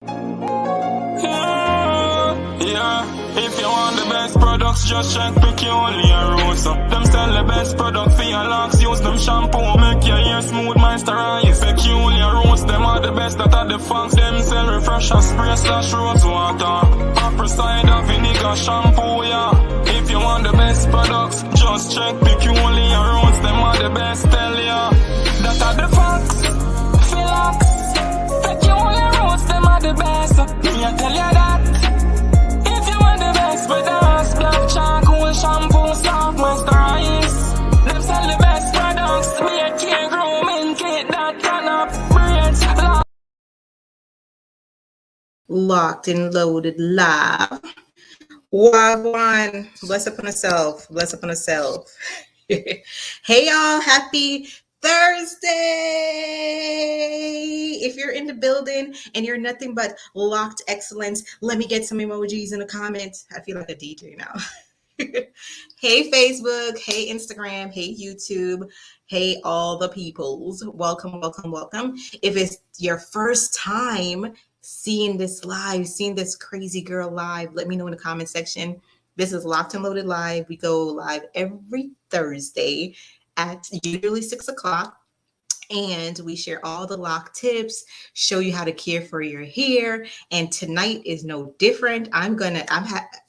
Yeah, if you want the best products, just check Peculiar Roots. Them sell the best product for your locks. Use them shampoo, make your hair smooth, moisturize. Peculiar Roots, them are the best that are the funks. Them sell refresher spray / rose water. Apple cider vinegar shampoo, yeah. If you want the best products, just check Peculiar Roots. Them are the best, tell ya. That are the funks, Philox. Peculiar Roots, them are the best. Me I tell ya that. If you want the best products, black charcoal shampoo, soft moisturize. Them sell the best products. Me a care grooming kit that turn up braids. Locked and loaded live. Wagwan. Bless upon herself. Bless upon herself. Hey y'all, happy Thursday. If you're in the building and you're nothing but locked excellence, let me get some emojis in the comments. I feel like a DJ now. Hey Facebook, hey Instagram, hey YouTube, hey all the peoples. Welcome, welcome, welcome. If it's your first time seeing this live, seeing this crazy girl live, let me know in the comment section. This is Locked and Loaded Live. We go live every Thursday at usually 6 o'clock. And we share all the lock tips, show you how to care for your hair. And tonight is no different.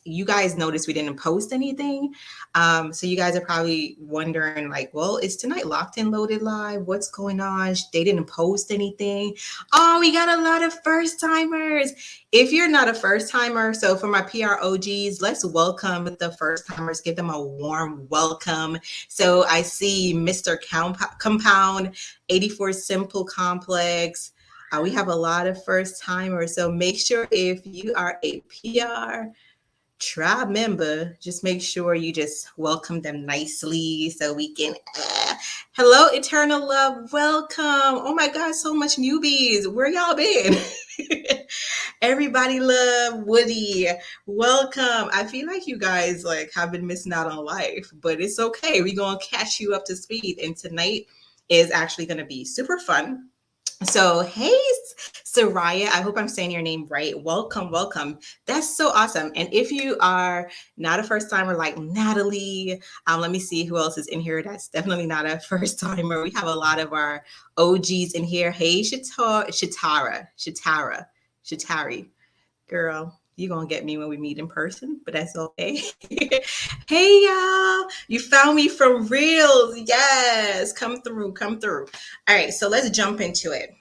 You guys noticed we didn't post anything. So you guys are probably wondering like, well, is tonight Locked and Loaded Live? What's going on? They didn't post anything. Oh, we got a lot of first timers. If you're not a first timer, so for my PROGs, let's welcome the first timers, give them a warm welcome. So I see Mr. Compound, 84 Simple Complex. We have a lot of first timers. So make sure if you are a PR tribe member, just make sure you just welcome them nicely so we can hello Eternal Love, welcome. Oh my god, so much newbies. Where y'all been? Everybody love Woody, welcome. I feel like you guys like have been missing out on life, but it's okay, we're gonna catch you up to speed. And tonight is actually going to be super fun. So, hey, Soraya, I hope I'm saying your name right. Welcome, welcome. That's so awesome. And if you are not a first timer like Natalie, let me see who else is in here. That's definitely not a first timer. We have a lot of our OGs in here. Hey, Shatari, girl. You're going to get me when we meet in person, but that's okay. Hey, y'all. You found me from Reels. Yes. Come through. All right. So let's jump into it.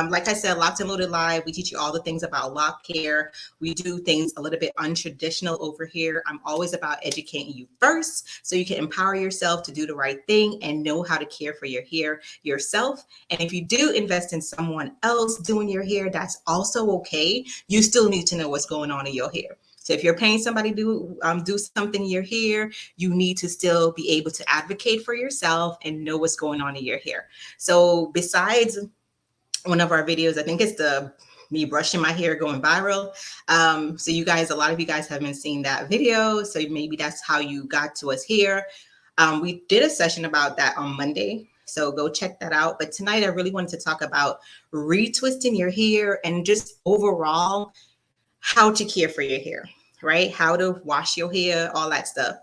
Like I said, Locked and Loaded Live, we teach you all the things about lock care. We do things a little bit untraditional over here. I'm always about educating you first so you can empower yourself to do the right thing and know how to care for your hair yourself. And if you do invest in someone else doing your hair, that's also okay. You still need to know what's going on in your hair. So if you're paying somebody to do something in your hair, you need to still be able to advocate for yourself and know what's going on in your hair. So besides one of our videos, I think it's me brushing my hair going viral. So you guys, a lot of you guys haven't seen that video. So maybe that's how you got to us here. We did a session about that on Monday. So go check that out. But tonight I really wanted to talk about retwisting your hair and just overall how to care for your hair, right? How to wash your hair, all that stuff.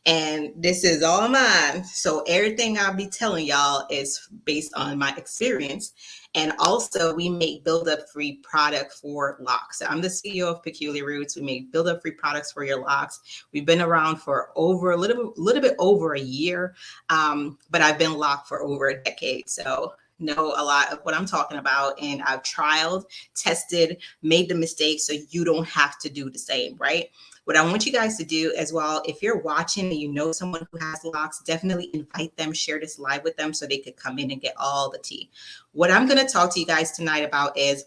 And this is all mine. So everything I'll be telling y'all is based on my experience. And also we make build-up free product for locks. So I'm the CEO of Peculiar Roots. We make build-up free products for your locks. We've been around for a little bit over a year, but I've been locked for over a decade. So know a lot of what I'm talking about, and I've trialed, tested, made the mistakes so you don't have to do the same, right? What I want you guys to do as well, if you're watching and you know someone who has locks, definitely invite them, share this live with them so they could come in and get all the tea. What I'm going to talk to you guys tonight about is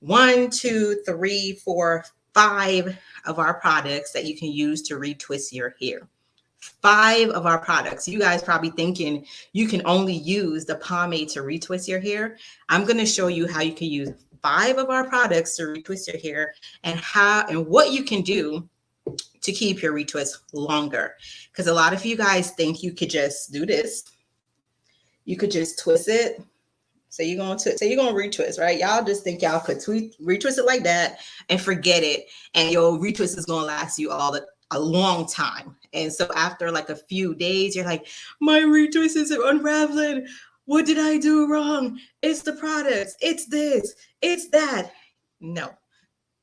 1, 2, 3, 4, 5 of our products that you can use to retwist your hair. 5 of our products. You guys probably thinking you can only use the pomade to retwist your hair. I'm going to show you how you can use 5 of our products to retwist your hair and what you can do to keep your retwist longer. Because a lot of you guys think you could just do this. You could just twist it, So you're going to retwist, right? Y'all just think y'all could retwist it like that and forget it, and your retwist is gonna last you a long time. And so after like a few days, you're like, my retwist is unraveling. What did I do wrong? It's the products. It's this. It's that. No,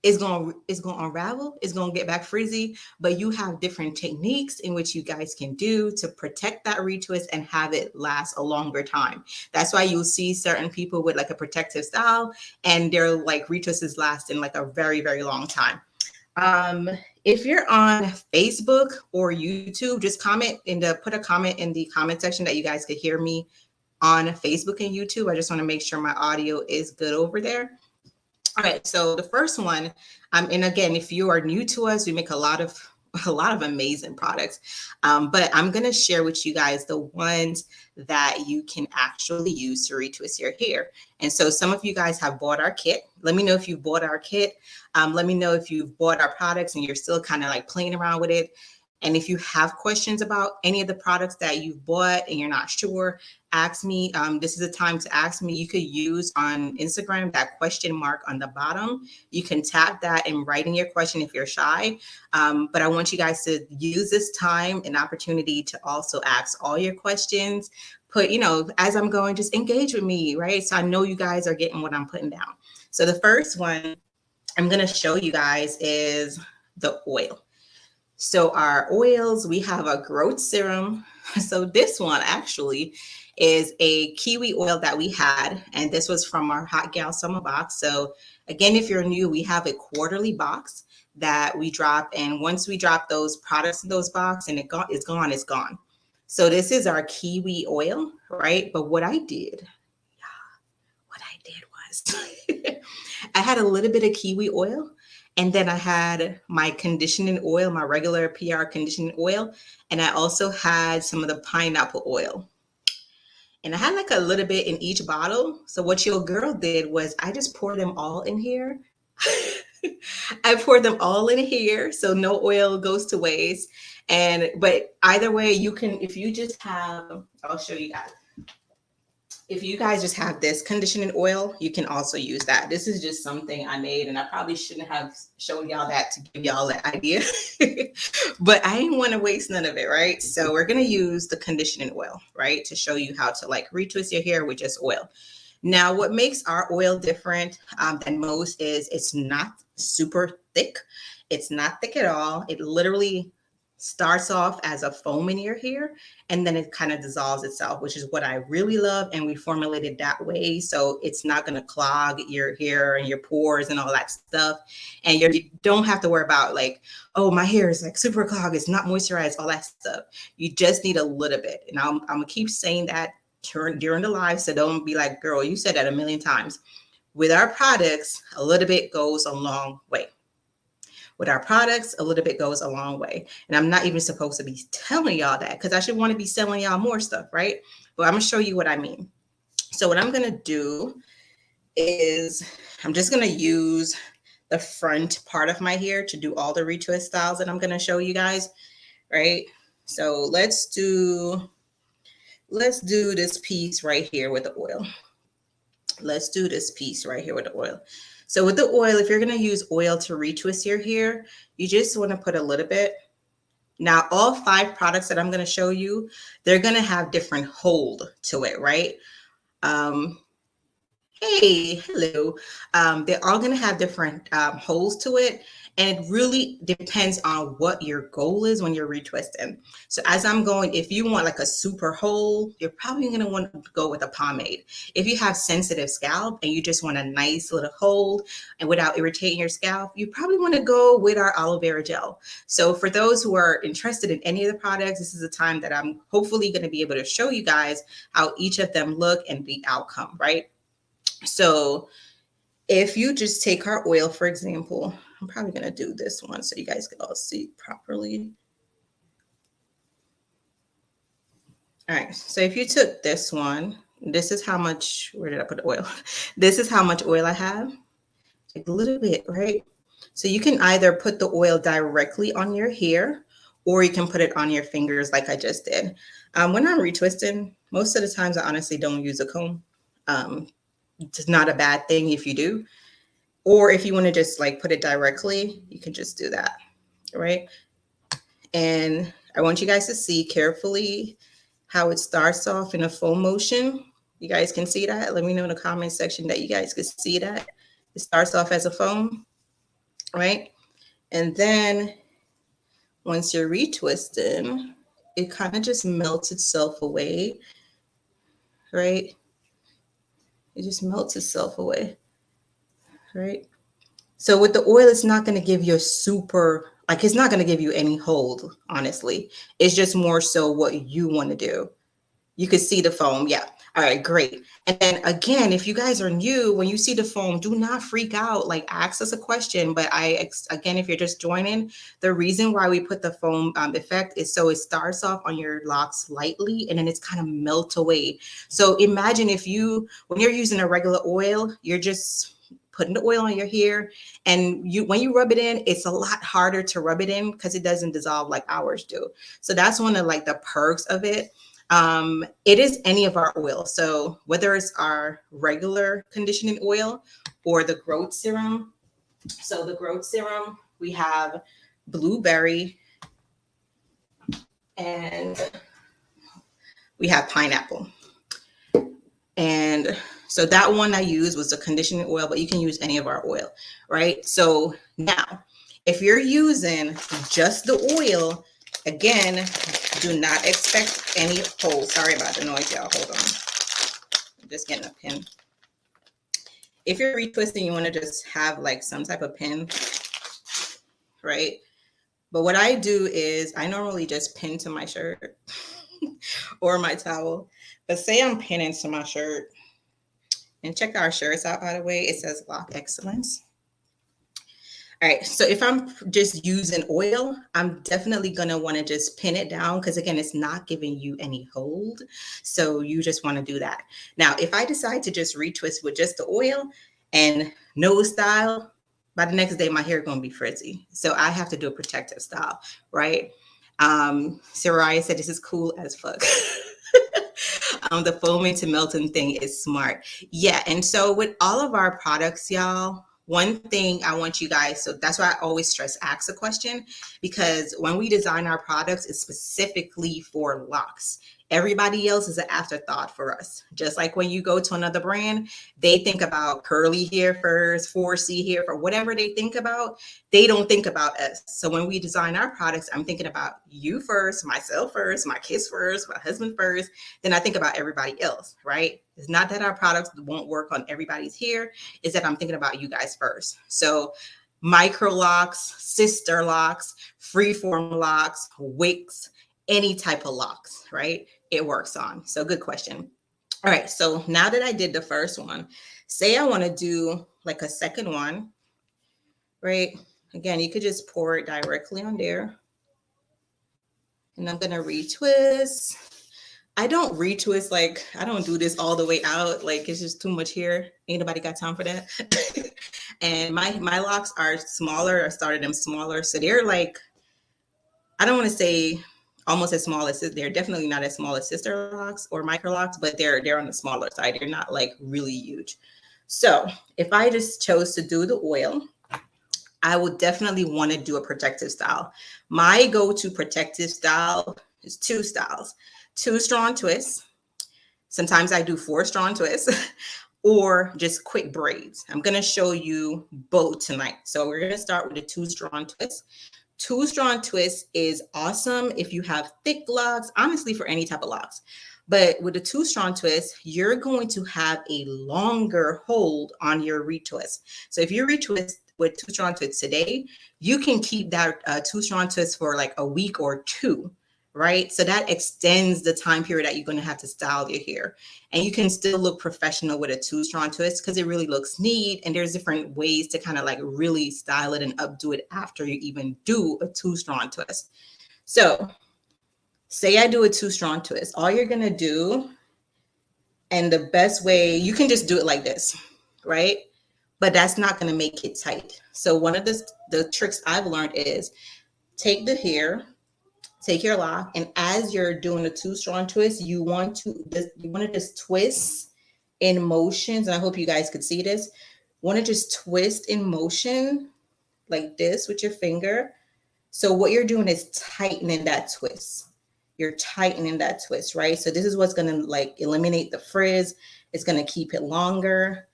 it's gonna unravel, it's gonna get back frizzy, but you have different techniques in which you guys can do to protect that retwist and have it last a longer time. That's why you'll see certain people with like a protective style and their like retwists last in like a very, very long time. If you're on Facebook or YouTube, just put a comment in the comment section that you guys could hear me on Facebook and YouTube. I just want to make sure my audio is good over there. All right, so the first one, and again, if you are new to us, we make a lot of amazing products, but I'm gonna share with you guys the ones that you can actually use to retwist your hair. And so some of you guys have bought our kit. Let me know if you've bought our kit. Let me know if you've bought our products and you're still kind of like playing around with it. And if you have questions about any of the products that you've bought and you're not sure, ask me. This is a time to ask me. You could use on Instagram that question mark on the bottom. You can tap that and write in your question if you're shy. But I want you guys to use this time and opportunity to also ask all your questions. Put, as I'm going, just engage with me, right? So I know you guys are getting what I'm putting down. So the first one I'm going to show you guys is the oil. So our oils, we have a growth serum. So this one actually is a kiwi oil that we had, and this was from our Hot Gal Summer box. So again, if you're new, we have a quarterly box that we drop, and once we drop those products in those boxes and it's gone. So this is our kiwi oil, right? But what I did was I had a little bit of kiwi oil. And then I had my conditioning oil, my regular PR conditioning oil. And I also had some of the pineapple oil. And I had like a little bit in each bottle. So what your girl did was I just poured them all in here. I poured them all in here. So no oil goes to waste. But either way, you can, if you just have, I'll show you guys. If you guys just have this conditioning oil, you can also use that. This is just something I made, and I probably shouldn't have shown y'all that to give y'all that idea, but I didn't want to waste none of it, right? So we're going to use the conditioning oil, right, to show you how to like retwist your hair with just oil. Now, what makes our oil different than most is it's not super thick. It's not thick at all. It literally starts off as a foam in your hair, and then it kind of dissolves itself, which is what I really love. And we formulated that way, so it's not going to clog your hair and your pores and all that stuff. And you don't have to worry about like, oh, my hair is like super clogged, it's not moisturized, all that stuff. You just need a little bit. And I'm gonna keep saying that during the live, so don't be like, girl, you said that a million times. With our products, a little bit goes a long way. With our products, a little bit goes a long way. And I'm not even supposed to be telling y'all that because I should want to be selling y'all more stuff, right? But I'm going to show you what I mean. So what I'm going to do is I'm just going to use the front part of my hair to do all the retwist styles that I'm going to show you guys, right? So let's do this piece right here with the oil. Let's do this piece right here with the oil. So with the oil, if you're going to use oil to retwist your hair, you just want to put a little bit. Now, all 5 products that I'm going to show you, they're going to have different hold to it, right? Hey, hello. They're all going to have different holes to it. And it really depends on what your goal is when you're retwisting. So as I'm going, if you want like a super hole, you're probably going to want to go with a pomade. If you have sensitive scalp and you just want a nice little hold and without irritating your scalp, you probably want to go with our aloe vera gel. So for those who are interested in any of the products, this is a time that I'm hopefully going to be able to show you guys how each of them look and the outcome, right? So if you just take our oil, for example, I'm probably going to do this one so you guys can all see properly. All right, so if you took this one, this is how much, where did I put the oil? This is how much oil I have, like a little bit, right? So you can either put the oil directly on your hair or you can put it on your fingers like I just did. When I'm retwisting, most of the times I honestly don't use a comb. It's not a bad thing if you do. Or if you want to just like put it directly, you can just do that, right? And I want you guys to see carefully how it starts off in a foam motion. You guys can see that? Let me know in the comment section that you guys can see that. It starts off as a foam, right? And then once you're retwisting, it kind of just melts itself away, right? It just melts itself away, right? So with the oil, it's not going to give you a super, like it's not going to give you any hold, honestly. It's just more so what you want to do. You could see the foam. Yeah. All right, great. And then again, if you guys are new, when you see the foam, do not freak out. Like ask us a question. But again, if you're just joining, the reason why we put the foam effect is so it starts off on your locks lightly and then it's kind of melt away. So imagine when you're using a regular oil, you're just putting the oil on your hair, and when you rub it in, it's a lot harder to rub it in because it doesn't dissolve like ours do. So that's one of like the perks of it. It is any of our oils. So whether it's our regular conditioning oil or the growth serum. So the growth serum, we have blueberry and we have pineapple. And so that one I used was the conditioning oil, but you can use any of our oil, right? So now, if you're using just the oil, again, do not expect any hold. Sorry about the noise, y'all. Hold on. I'm just getting a pin. If you're retwisting, you want to just have like some type of pin, right? But what I do is I normally just pin to my shirt or my towel. But say I'm pinning to my shirt, and check our shirts out, by the way. It says Loc'D Excellence. All right, so if I'm just using oil, I'm definitely gonna wanna just pin it down because again, it's not giving you any hold. So you just wanna do that. Now, if I decide to just retwist with just the oil and no style, by the next day, my hair gonna be frizzy. So I have to do a protective style, right? Soraya said this is cool as fuck. The foaming to melting thing is smart. Yeah, and so with all of our products, y'all, one thing I want you guys, so that's why I always stress ask a question, because when we design our products, it's specifically for locks. Everybody else is an afterthought for us. Just like when you go to another brand, they think about curly hair first, 4C hair, for whatever they think about, they don't think about us. So when we design our products, I'm thinking about you first, myself first, my kids first, my husband first, then I think about everybody else, right? It's not that our products won't work on everybody's hair, it's that I'm thinking about you guys first. So micro locks, sister locks, freeform locks, wigs, any type of locks, right? It works on. So good question. All right, so now that I did the first one, say I want to do like a second one, right? Again, you could just pour it directly on there. And I'm going to retwist. I don't retwist, like I don't do this all the way out. Like it's just too much hair. Ain't nobody got time for that. And my locks are smaller. I started them smaller. So they're like, I don't want to say almost as small as, they're definitely not as small as sister locks or micro locks, but they're on the smaller side. They're not like really huge. So if I just chose to do the oil, I would definitely want to do a protective style. My go-to protective style is 2 styles. 2 strong twists. Sometimes I do 4 strong twists or just quick braids. I'm going to show you both tonight. So we're going to start with the 2 strong twists. 2 strong twists is awesome if you have thick locks, honestly, for any type of locks. But with the 2 strong twists, you're going to have a longer hold on your retwist. So if you retwist with 2 strong twists today, you can keep that 2 strong twists for like a week or 2. Right? So that extends the time period that you're going to have to style your hair. And you can still look professional with a 2 strong twist because it really looks neat. And there's different ways to kind of like really style it and updo it after you even do a 2 strong twist. So say I do a 2 strong twist. All you're going to do, and the best way, you can just do it like this, right? But that's not going to make it tight. So one of the tricks I've learned is take the hair, take your lock, and as you're doing a 2 strong twist, you want to just twist in motions, and I hope you guys could see this. Want to just twist in motion like this with your finger. So what you're doing is tightening that twist. You're tightening that twist, right? So this is what's going to like eliminate the frizz. It's going to keep it longer.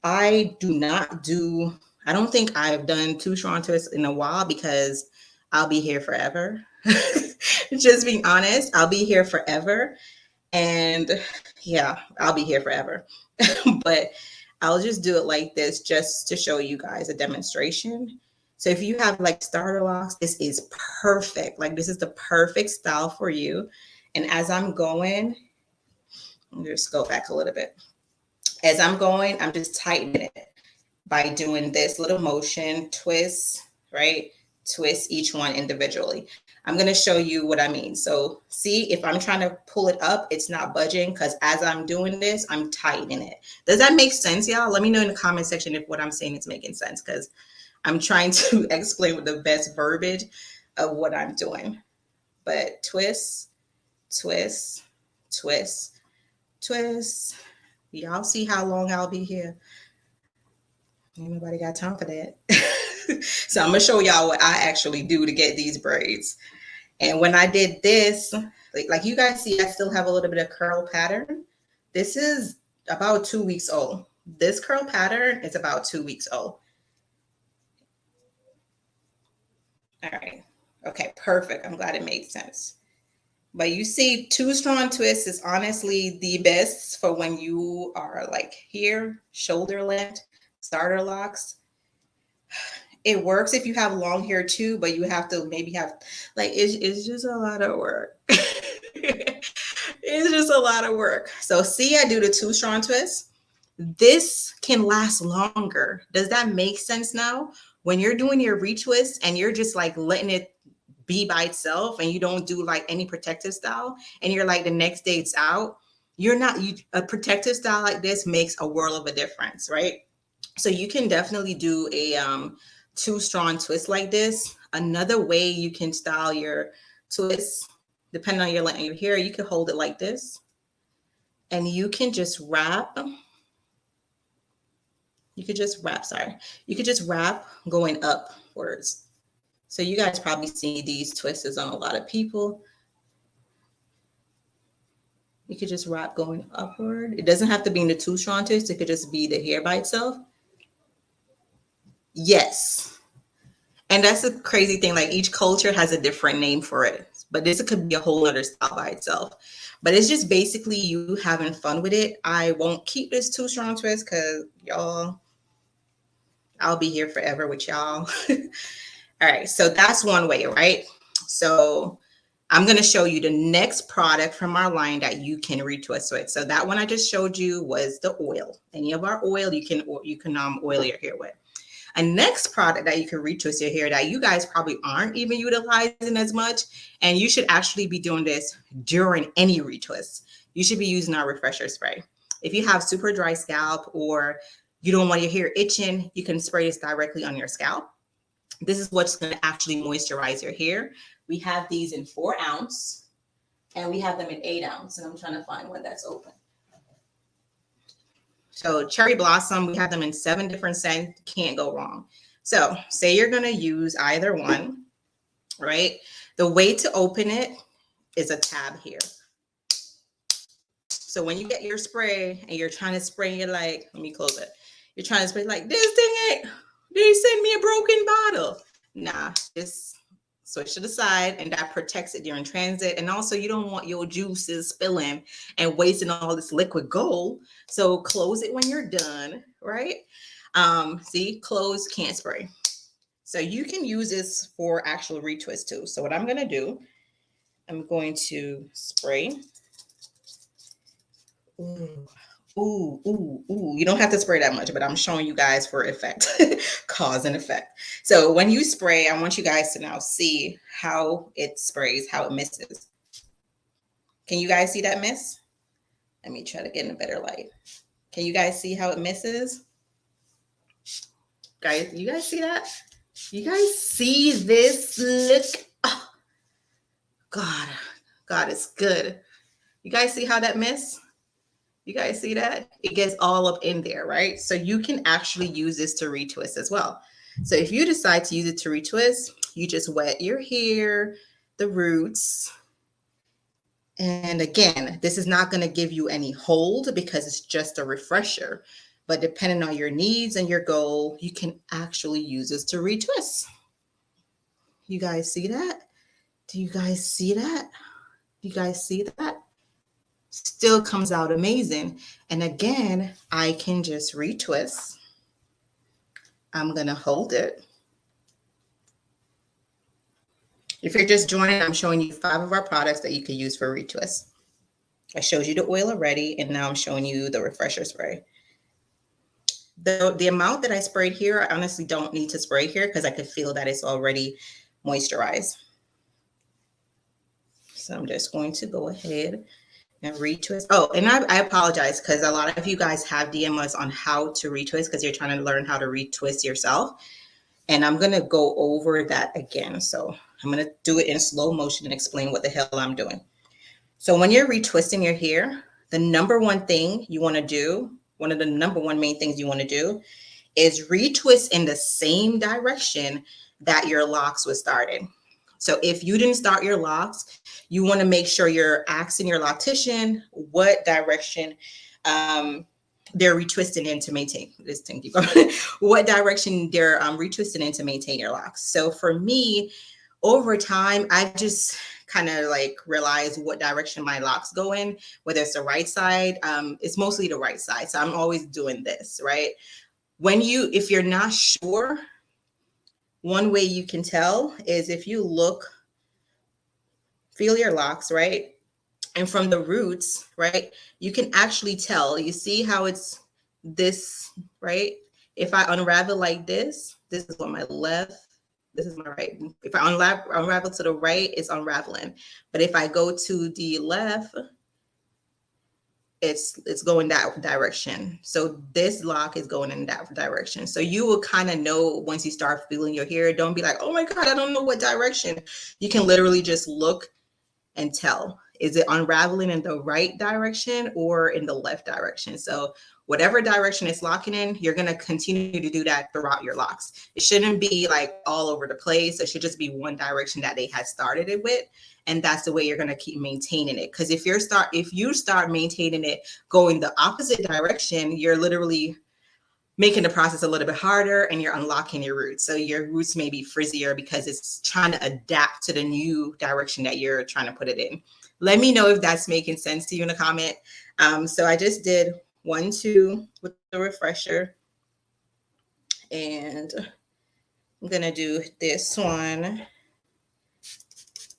I don't think I've done 2 strong twists in a while because I'll be here forever. Just being honest, I'll be here forever. And yeah, I'll be here forever. But I'll just do it like this just to show you guys a demonstration. So if you have like starter locks, this is perfect. Like this is the perfect style for you. And as I'm going, let me just go back a little bit. As I'm going, I'm just tightening it by doing this little motion, twist, right? Twist each one individually. I'm going to show you what I mean. So see, if I'm trying to pull it up, it's not budging because as I'm doing this, I'm tightening it. Does that make sense, y'all? Let me know in the comment section if what I'm saying is making sense because I'm trying to explain with the best verbiage of what I'm doing. But twist, twist, twist, twist. Y'all see how long I'll be here. Ain't nobody got time for that. So I'm going to show y'all what I actually do to get these braids. And when I did this, like you guys see, I still have a little bit of curl pattern. This is about 2 weeks old. This curl pattern is about 2 weeks old. All right. Okay, perfect. I'm glad it made sense. But you see, 2 strong twists is honestly the best for when you are like here, shoulder length, starter locks. It works if you have long hair too, but you have to maybe have like it's just a lot of work. It's just a lot of work. So see, I do the 2 strong twists. This can last longer. Does that make sense now? When you're doing your retwist and you're just like letting it be by itself and you don't do like any protective style and you're like the next day it's out, a protective style like this makes a world of a difference, right? So you can definitely do a 2 strong twist like this. Another way you can style your twists, depending on your length of your hair, you can hold it like this and you can just wrap. You could just wrap going upwards. So you guys probably see these twists on a lot of people. You could just wrap going upward. It doesn't have to be in the 2 strong twist. It could just be the hair by itself. Yes. And that's a crazy thing. Like each culture has a different name for it. But this could be a whole other style by itself. But it's just basically you having fun with it. I won't keep this 2 strong twist because y'all, I'll be here forever with y'all. All right, so that's one way, right? So I'm going to show you the next product from our line that you can retwist with. So that one I just showed you was the oil. Any of our oil you can oil your hair with. A next product that you can retwist your hair that you guys probably aren't even utilizing as much, and you should actually be doing this during any retwist. You should be using our refresher spray. If you have super dry scalp or you don't want your hair itching, you can spray this directly on your scalp. This is what's going to actually moisturize your hair. We have these in 4 ounce and we have them in 8 ounce. And I'm trying to find one that's open. So cherry blossom, we have them in 7 different scents. Can't go wrong. So say you're going to use either one, right? The way to open it is a tab here. So when you get your spray and you're trying to spray, you're like, let me close it. You're trying to spray like this thing ain't. They send me a broken bottle. Nah, just switch to the side and that protects it during transit. And also you don't want your juices spilling and wasting all this liquid gold. So close it when you're done, right? See, close, can't spray. So you can use this for actual retwist too. So what I'm going to do, I'm going to spray. Ooh. You don't have to spray that much, but I'm showing you guys for effect, cause and effect. So when you spray, I want you guys to now see how it sprays, how it misses. Can you guys see that miss? Let me try to get in a better light. Can you guys see how it misses? Guys, you guys see that? You guys see this? Look. Oh, God, it's good. You guys see how that miss? You guys see that? It gets all up in there, right? So you can actually use this to retwist as well. So if you decide to use it to retwist, you just wet your hair, the roots. And again, this is not going to give you any hold because it's just a refresher. But depending on your needs and your goal, you can actually use this to retwist. You guys see that? Do you guys see that? You guys see that? Still comes out amazing. And again, I can just retwist. I'm going to hold it. If you're just joining, I'm showing you 5 of our products that you can use for retwist. I showed you the oil already, and now I'm showing you the refresher spray. The amount that I sprayed here, I honestly don't need to spray here because I could feel that it's already moisturized. So I'm just going to go ahead and retwist. Oh, and I apologize because a lot of you guys have DM us on how to retwist because you're trying to learn how to retwist yourself. And I'm going to go over that again. So I'm going to do it in slow motion and explain what the hell I'm doing. So when you're retwisting your hair, the number one thing you want to do, one of the number one main things you want to do is retwist in the same direction that your locks was started. So if you didn't start your locks, you want to make sure you're asking your loctician what direction they're retwisting in to maintain this thing. What direction they're retwisting in to maintain your locks. So for me, over time, I just kind of like realized what direction my locks go in, whether it's the right side. It's mostly the right side. So I'm always doing this, right? If you're not sure, one way you can tell is if you feel your locks, right? And from the roots, right, you can actually tell. You see how it's this, right? If I unravel like this is on my left, this is my right. If I unravel to the right, it's unraveling. But if I go to the left, it's going that direction. So this lock is going in that direction. So you will kind of know once you start feeling your hair. Don't be like, oh my God, I don't know what direction. You can literally just look and tell. Is it unraveling in the right direction or in the left direction? So whatever direction it's locking in, you're going to continue to do that throughout your locks. It shouldn't be like all over the place. It should just be one direction that they had started it with. And that's the way you're going to keep maintaining it. Because if you start maintaining it going the opposite direction, you're literally making the process a little bit harder and you're unlocking your roots. So your roots may be frizzier because it's trying to adapt to the new direction that you're trying to put it in. Let me know if that's making sense to you in a comment. So I just did 1, 2 with the refresher. And I'm going to do this one.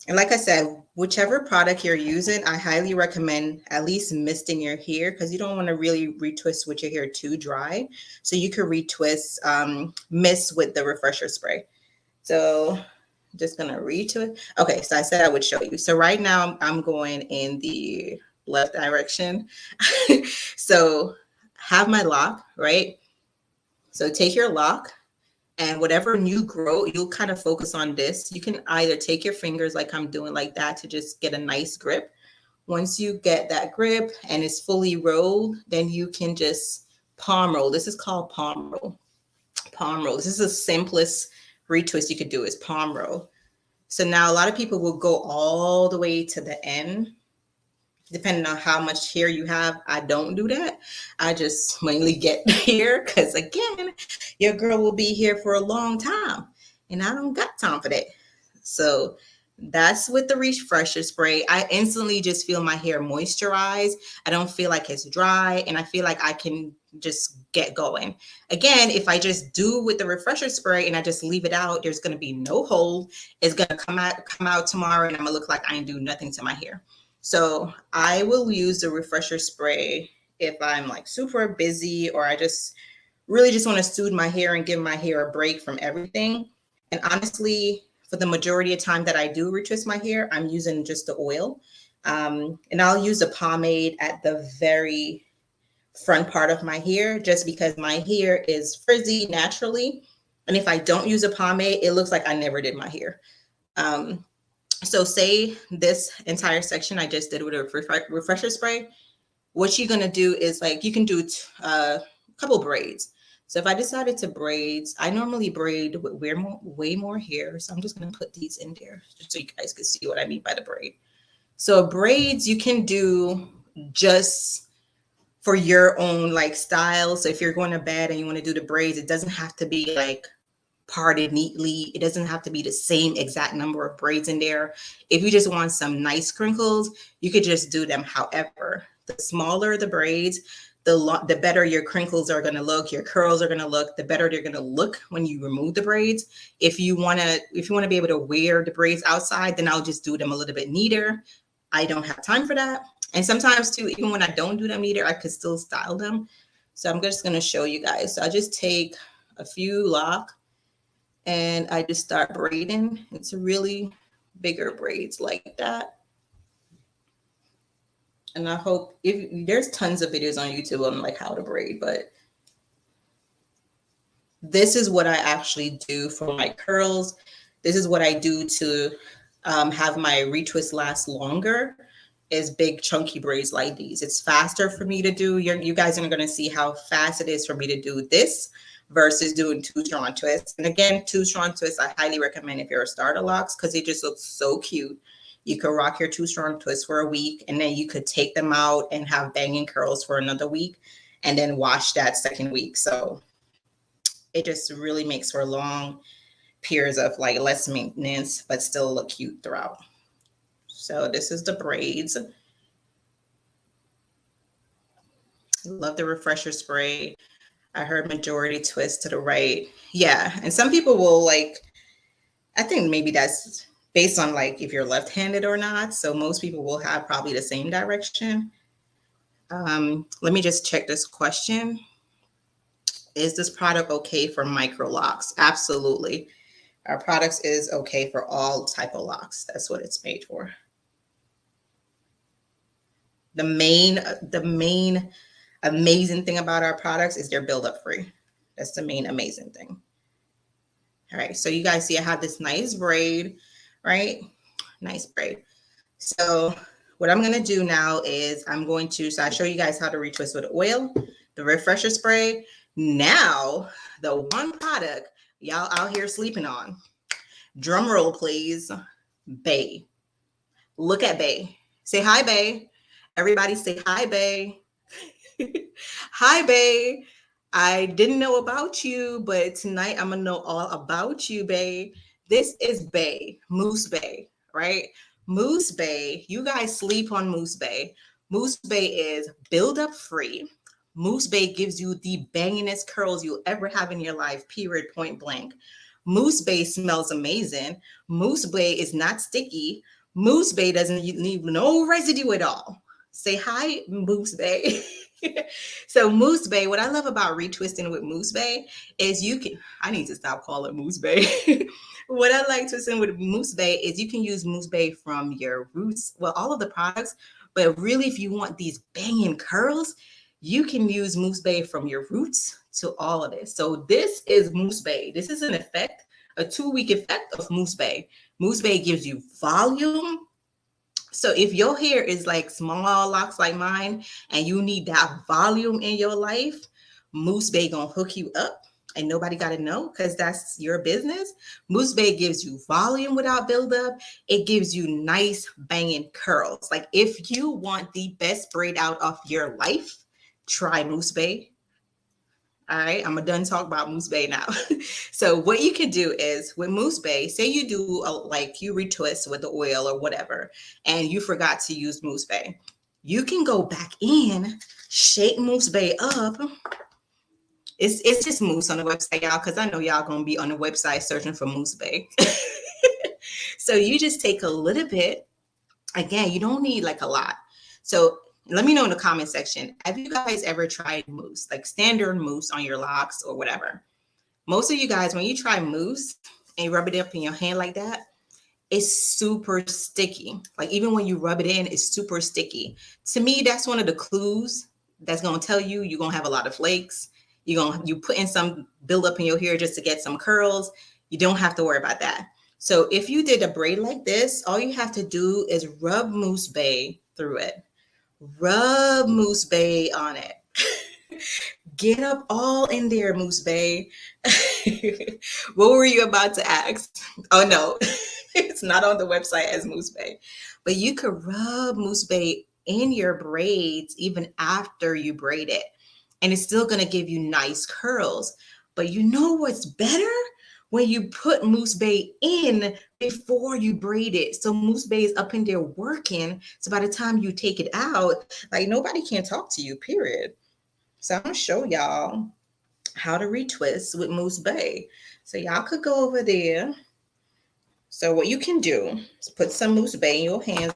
And like I said, whichever product you're using, I highly recommend at least misting your hair because you don't want to really retwist with your hair too dry. So you can retwist, mist with the refresher spray. So I'm just going to retwist. Okay, so I said I would show you. So right now I'm going in the left direction. So have my lock, right? So take your lock. And whatever new grow, you'll kind of focus on this. You can either take your fingers like I'm doing like that to just get a nice grip. Once you get that grip and it's fully rolled, then you can just palm roll. This is called palm roll. Palm roll. This is the simplest retwist you could do is palm roll. So now a lot of people will go all the way to the end. Depending on how much hair you have, I don't do that. I just mainly get here because, again, your girl will be here for a long time, and I don't got time for that. So that's with the refresher spray. I instantly just feel my hair moisturized. I don't feel like it's dry, and I feel like I can just get going. Again, if I just do with the refresher spray and I just leave it out, there's going to be no hold. It's going to come out tomorrow, and I'm going to look like I didn't do nothing to my hair. So I will use the refresher spray if I'm like super busy or I just really just want to soothe my hair and give my hair a break from everything. And honestly, for the majority of time that I do retwist my hair, I'm using just the oil. And I'll use a pomade at the very front part of my hair just because my hair is frizzy naturally. And if I don't use a pomade, it looks like I never did my hair. So say this entire section I just did with a refresher spray. what you're going to do is like, you can do a couple braids. So if I decided to braids, I normally braid with way more hair. So I'm just going to put these in there just so you guys can see what I mean by the braid. So braids you can do just for your own like style. So if you're going to bed and you want to do the braids, it doesn't have to be like parted neatly. It doesn't have to be the same exact number of braids in there. If you just want some nice crinkles, you could just do them. However, the smaller the braids, the better your crinkles are going to look, your curls are going to look, the better they're going to look when you remove the braids. If you want to be able to wear the braids outside, then I'll just do them a little bit neater. I don't have time for that. And sometimes too, even when I don't do them neater, I could still style them. So I'm just going to show you guys. So I just take a few locks and I just start braiding. It's really bigger braids like that. And I hope, if there's tons of videos on YouTube on like how to braid, but this is what I actually do for my curls. This is what I do to have my retwist last longer, is big chunky braids like these. It's faster for me to do. You guys are going to see how fast it is for me to do this versus doing two strand twists. And again, two strand twists, I highly recommend if you're a starter locks, because they just look so cute. You could rock your two strand twists for a week, and then you could take them out and have banging curls for another week and then wash that second week. So it just really makes for long periods of like less maintenance, but still look cute throughout. So this is the braids. Love the refresher spray. I heard majority twist to the right. Yeah. And some people will like, I think maybe that's based on like if you're left-handed or not. So most people will have probably the same direction. Let me just check this question. Is this product okay for micro locks? Absolutely. Our products is okay for all type of locks. That's what it's made for. The main amazing thing about our products is they're build-up free. That's the main amazing thing. All right, so you guys see I have this nice braid, right? Nice braid. So what I'm going to do now is so I show you guys how to retwist with oil, the refresher spray. Now, the one product y'all out here sleeping on. Drum roll, please. Bay. Look at Bay. Say hi, Bay. Everybody say hi, Bay. Hi, Bay. I didn't know about you, but tonight I'm going to know all about you, Bay. This is Bay, Mousse Bay, right? Mousse Bay. You guys sleep on Mousse Bay. Mousse Bay is build-up free. Mousse Bay gives you the bangingest curls you'll ever have in your life, period, point blank. Mousse Bay smells amazing. Mousse Bay is not sticky. Mousse Bay doesn't leave no residue at all. Say hi, Mousse Bay. So Mousse Bay, what I love about retwisting with Mousse Bay is I need to stop calling Mousse Bay. What I like twisting with Mousse Bay is you can use Mousse Bay from your roots, well, all of the products, but really if you want these banging curls, you can use Mousse Bay from your roots to all of this. So this is Mousse Bay. This is an effect, a 2-week effect of Mousse Bay. Mousse Bay gives you volume. So if your hair is like small locks like mine and you need that volume in your life, Mousse Bay gonna hook you up and nobody got to know because that's your business. Mousse Bay gives you volume without buildup. It gives you nice banging curls. Like if you want the best braid out of your life, try Mousse Bay. All right, I'm done talking about Mousse Bay now. So what you can do is with Mousse Bay, say you do like you retwist with the oil or whatever, and you forgot to use Mousse Bay. You can go back in, shake Mousse Bay up. It's just mousse on the website, y'all, because I know y'all gonna be on the website searching for Mousse Bay. So you just take a little bit. Again, you don't need like a lot. So let me know in the comment section, have you guys ever tried mousse, like standard mousse on your locks or whatever? Most of you guys, when you try mousse and you rub it up in your hand like that, it's super sticky. Like even when you rub it in, it's super sticky. To me, that's one of the clues that's gonna tell you you're gonna have a lot of flakes. You put in some buildup in your hair just to get some curls. You don't have to worry about that. So if you did a braid like this, all you have to do is rub Mousse Bay through it. Rub Mousse Bay on it. Get up all in there, Mousse Bay. What were you about to ask? Oh no, it's not on the website as Mousse Bay. But you could rub Mousse Bay in your braids even after you braid it. And it's still gonna give you nice curls. But you know what's better? When you put Mousse Bay in before you braid it. So Mousse Bay is up in there working. So by the time you take it out, like nobody can talk to you, period. So I'm gonna show y'all how to retwist with Mousse Bay. So y'all could go over there. So what you can do is put some Mousse Bay in your hands.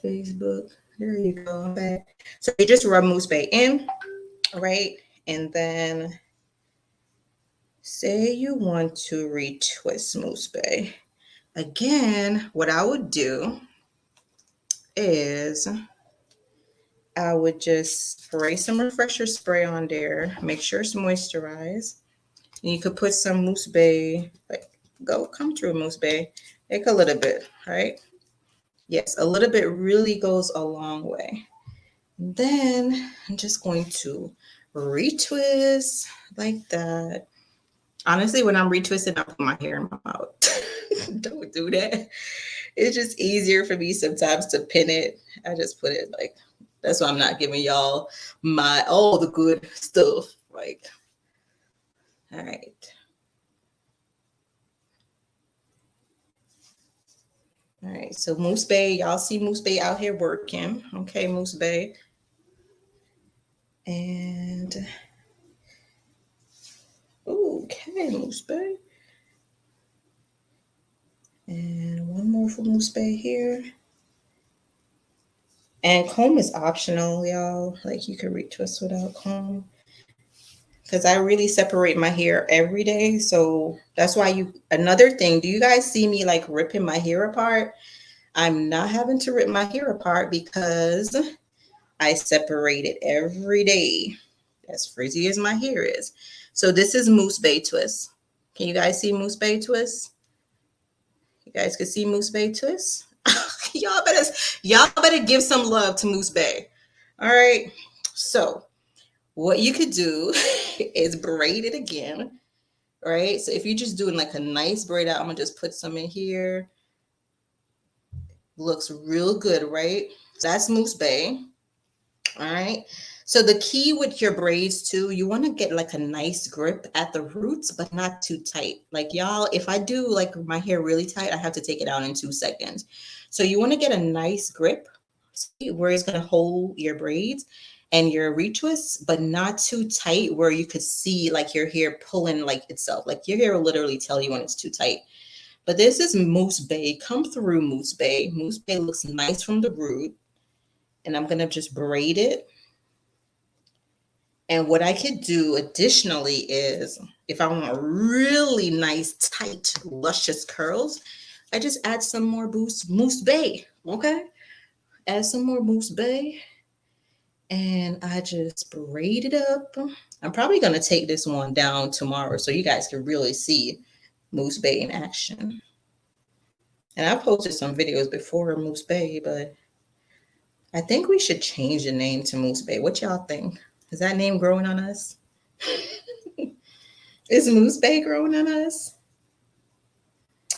Facebook. There you go. I'm back. So you just rub Mousse Bay in, right? And then say you want to retwist Mousse Bay. Again, what I would do is I would just spray some refresher spray on there. Make sure it's moisturized. And you could put some Mousse Bay, like come through Mousse Bay. Take a little bit, right? Yes, a little bit really goes a long way. And then I'm just going to retwist like that. Honestly, when I'm retwisting, I put my hair in my mouth. Don't do that. It's just easier for me sometimes to pin it. I just put it like, that's why I'm not giving y'all all the good stuff. Like, all right. All right, so Mousse Bay, y'all see Mousse Bay out here working. Okay, Mousse Bay. And, okay, Mousse Bay. And one more for Mousse Bay here. And comb is optional, y'all. Like you could retwist without comb. Because I really separate my hair every day. So that's why another thing, do you guys see me like ripping my hair apart? I'm not having to rip my hair apart because I separate it every day. As frizzy as my hair is. So this is Mousse Bay Twist. Can you guys see Mousse Bay Twist? You guys can see Mousse Bay Twist? y'all better give some love to Mousse Bay. All right. So what you could do is braid it again. Right. So if you're just doing like a nice braid out, I'm gonna just put some in here. Looks real good, right? That's Mousse Bay. All right. So the key with your braids too, you want to get like a nice grip at the roots, but not too tight. Like y'all, if I do like my hair really tight, I have to take it out in 2 seconds. So you want to get a nice grip where it's going to hold your braids and your retwists, but not too tight where you could see like your hair pulling like itself. Like your hair will literally tell you when it's too tight. But this is Mousse Bay. Come through Mousse Bay. Mousse Bay looks nice from the root. And I'm going to just braid it. And what I could do additionally is if I want really nice, tight, luscious curls, I just add some more Mousse Bay. Okay. Add some more Mousse Bay. And I just braid it up. I'm probably going to take this one down tomorrow so you guys can really see Mousse Bay in action. And I posted some videos before Mousse Bay, but I think we should change the name to Mousse Bay. What y'all think? Is that name growing on us? Is Mousse Bay growing on us?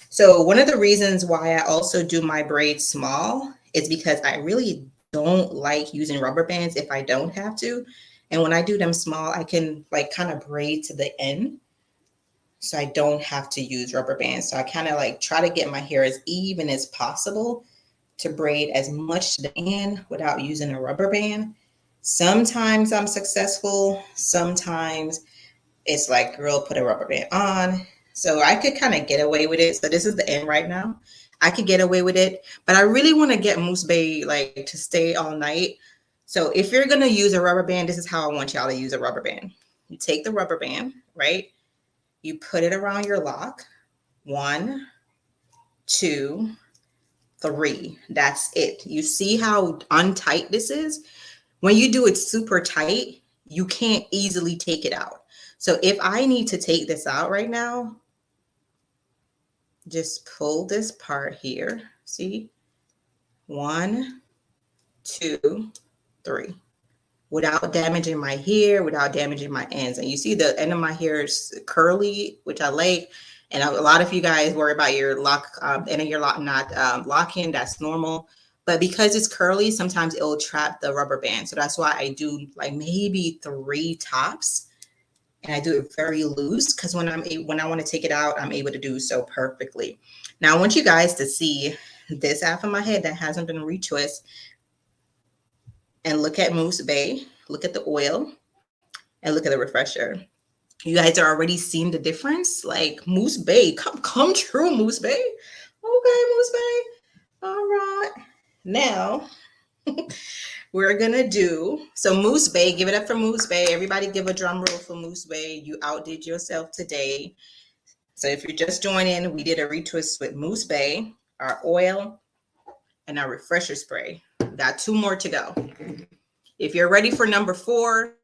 So one of the reasons why I also do my braids small is because I really don't like using rubber bands if I don't have to. And when I do them small, I can like kind of braid to the end. So I don't have to use rubber bands. So I kind of like try to get my hair as even as possible to braid as much to the end without using a rubber band. Sometimes I'm successful. Sometimes it's like, girl, put a rubber band on. So I could kind of get away with it. So this is the end right now. I could get away with it, but I really want to get Mousse Bay like to stay all night. So if you're gonna use a rubber band, this is how I want y'all to use a rubber band. You take the rubber band, right? You put it around your lock. 1, 2, 3. That's it. You see how untight this is? When you do it super tight, you can't easily take it out. So if I need to take this out right now, just pull this part here. See? 1, 2, 3. Without damaging my hair, without damaging my ends. And you see the end of my hair is curly, which I like. And a lot of you guys worry about your lock, end of your lock not locking. That's normal. But because it's curly, sometimes it'll trap the rubber band. So that's why I do like maybe 3 tops. And I do it very loose because when I want to take it out, I'm able to do so perfectly. Now I want you guys to see this half of my head that hasn't been retwist. And look at Mousse Bay, look at the oil, and look at the refresher. You guys are already seeing the difference. Like Mousse Bay, come true, Mousse Bay. Okay, Mousse Bay. All right. Now we're gonna do so. Mousse Bay, give it up for Mousse Bay. Everybody, give a drum roll for Mousse Bay. You outdid yourself today. So if you're just joining, we did a retwist with Mousse Bay, our oil, and our refresher spray. Got 2 more to go. If you're ready for number 4,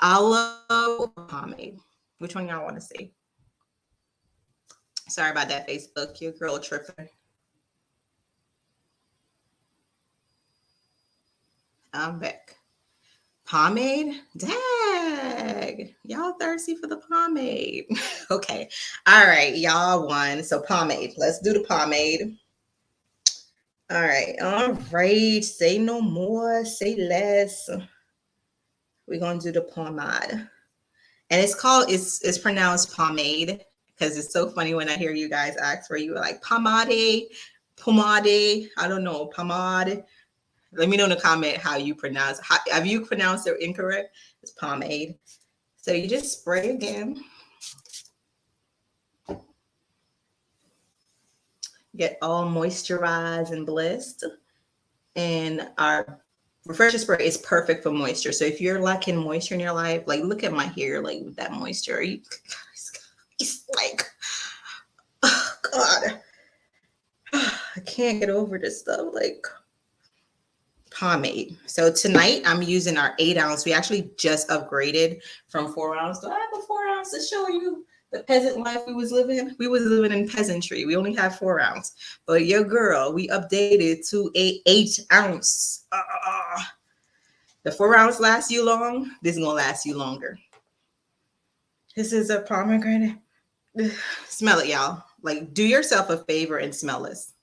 aloe pomade. Which one y'all want to see? Sorry about that, Facebook. Your girl tripping. I'm back. Pomade? Dag. Y'all thirsty for the pomade. Okay. All right. Y'all won. So pomade. Let's do the pomade. All right. All right. Say no more. Say less. We're going to do the pomade. And it's pronounced pomade because it's so funny when I hear you guys ask where you were like pomade, pomade. I don't know, pomade. Let me know in the comment how you pronounce. Have you pronounced it incorrect? It's pomade. So you just spray again. Get all moisturized and blessed. And our refresher spray is perfect for moisture. So if you're lacking moisture in your life, like look at my hair, like with that moisture, it's like, oh God, I can't get over this stuff. Like pomade. So tonight I'm using our 8 ounce. We actually just upgraded from 4 ounce. Do I have a 4 ounce to show you the peasant life we was living? We was living in peasantry. We only have 4 ounce, but your girl, we updated to a 8 ounce. The 4 ounce lasts you long. This is gonna last you longer. This is a pomegranate. Smell it, y'all. Like, do yourself a favor and smell this.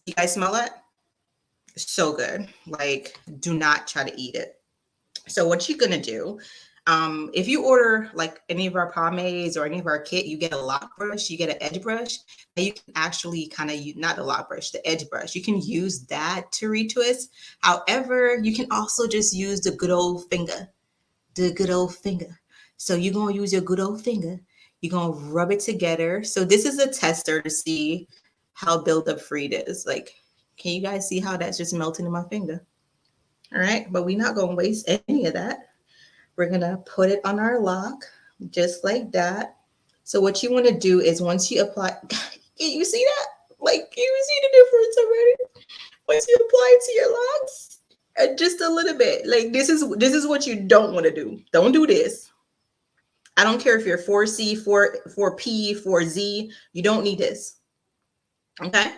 You guys smell it? It's so good. Like, do not try to eat it. So what you're gonna do, if you order like any of our pomades or any of our kit, you get a lock brush, you get an edge brush, and you can actually kind of use, not the lock brush, the edge brush. You can use that to retwist. However, you can also just use the good old finger, So you're gonna use your good old finger. You're gonna rub it together. So this is a tester to see how buildup free it is. Like, can you guys see how that's just melting in my finger? All right, but we're not gonna waste any of that. We're gonna put it on our lock just like that. So what you want to do is once you apply, you see that? Like you see the difference already? Once you apply it to your locks, just a little bit. Like this is what you don't want to do. Don't do this. I don't care if you're 4C, 4P, 4Z. You don't need this. Okay.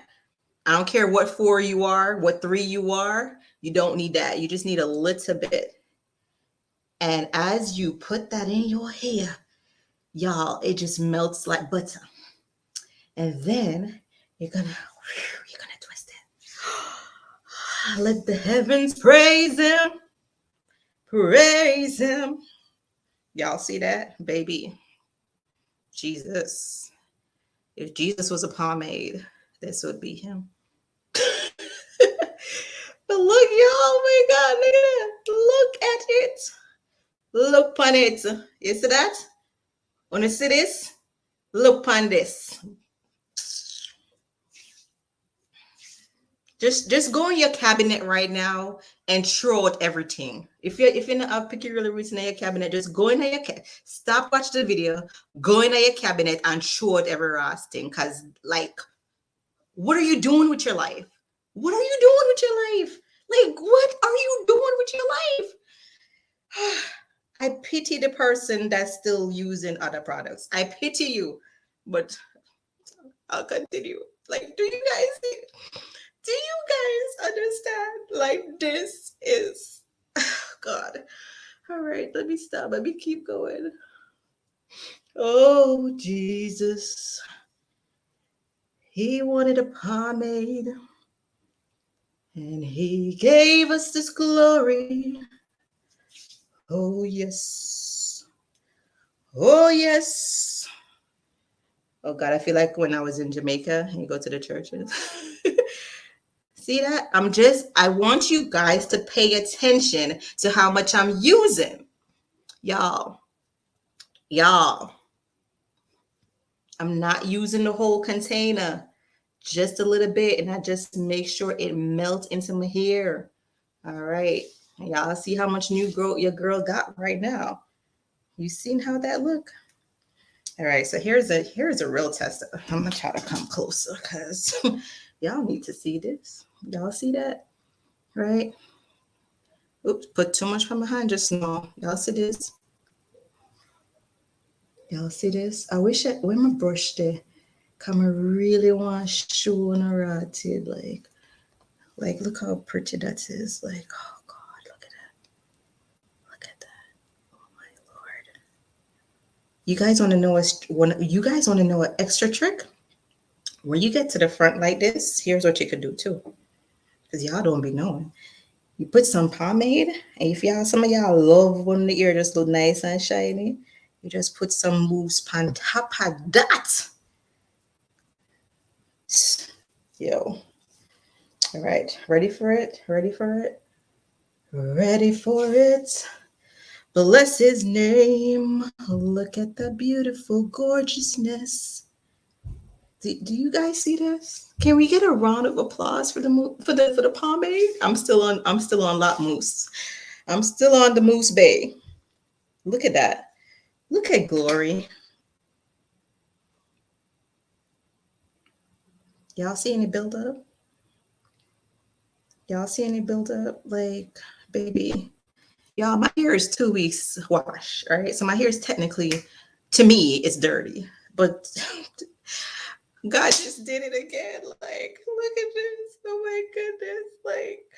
I don't care what 4 you are, what 3 you are. You don't need that. You just need a little bit. And as you put that in your hair, y'all, it just melts like butter. And then you're gonna twist it. Let the heavens praise him. Praise him. Y'all see that? Baby. Jesus. If Jesus was a pomade, this would be him. But look, y'all, oh my God, look at that. Look at it. Look on it. You see that? When you see this, look on this. Just go in your cabinet right now and throw out everything. If you're not a particular reason in your cabinet, just go in your stop watching the video, go in your cabinet and throw out every last thing. Cause like, what are you doing with your life? What are you doing with your life? Like, what are you doing with your life? I pity the person that's still using other products. I pity you, but I'll continue. Like, do you guys understand? Like, this is God. All right, let me stop. Let me keep going. Oh, Jesus. He wanted a pomade, and he gave us this glory. Oh, yes. Oh, yes. Oh, God, I feel like when I was in Jamaica and you go to the churches. See that? I want you guys to pay attention to how much I'm using. Y'all, I'm not using the whole container, just a little bit. And I just make sure it melts into my hair. All right. Y'all see how much new growth your girl got right now. You seen how that look? All right. So here's a real test. I'm going to try to come closer because y'all need to see this. Y'all see that? Right? Oops, put too much from behind just now. Y'all see this? Y'all see this? I wish when my brush there, come I really want to show on a rotted, like look how pretty that is. Like, oh God, look at that. Look at that. Oh my Lord. You guys want to know an extra trick? When you get to the front like this, here's what you could do too. Because y'all don't be knowing. You put some pomade, and if some of y'all love when the ear just look nice and shiny, you just put some mousse on top of that. Yo. All right. Ready for it? Ready for it? Ready for it? Bless his name. Look at the beautiful gorgeousness. Do you guys see this? Can we get a round of applause for the pomade? I'm still on lot mousse. I'm still on the mousse bay. Look at that. Look at glory. Y'all see any build up? Y'all see any build up? Like, baby. Y'all, my hair is 2 weeks wash, all right? So my hair is technically, to me, it's dirty. But God just did it again. Like, look at this. Oh my goodness. Like,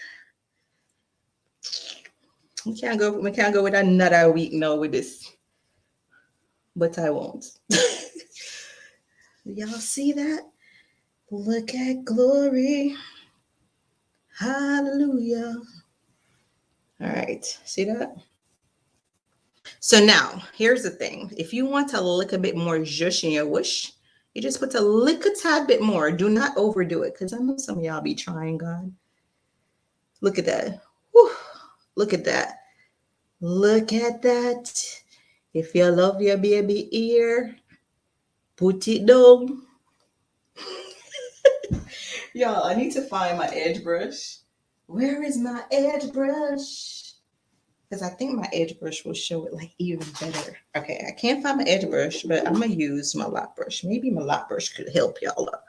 we can't go with another week now with this. But I won't. Y'all see that? Look at glory. Hallelujah. All right. See that? So now, here's the thing. If you want to look a bit more zhush in your whoosh, you just put a little tad bit more. Do not overdo it, because I know some of y'all be trying, God. Look at that. Whew. Look at that. Look at that. If you love your baby ear, put it down. Y'all, I need to find my edge brush. Where is my edge brush? Because I think my edge brush will show it like even better. Okay, I can't find my edge brush, but I'm going to use my lock brush. Maybe my lock brush could help y'all up.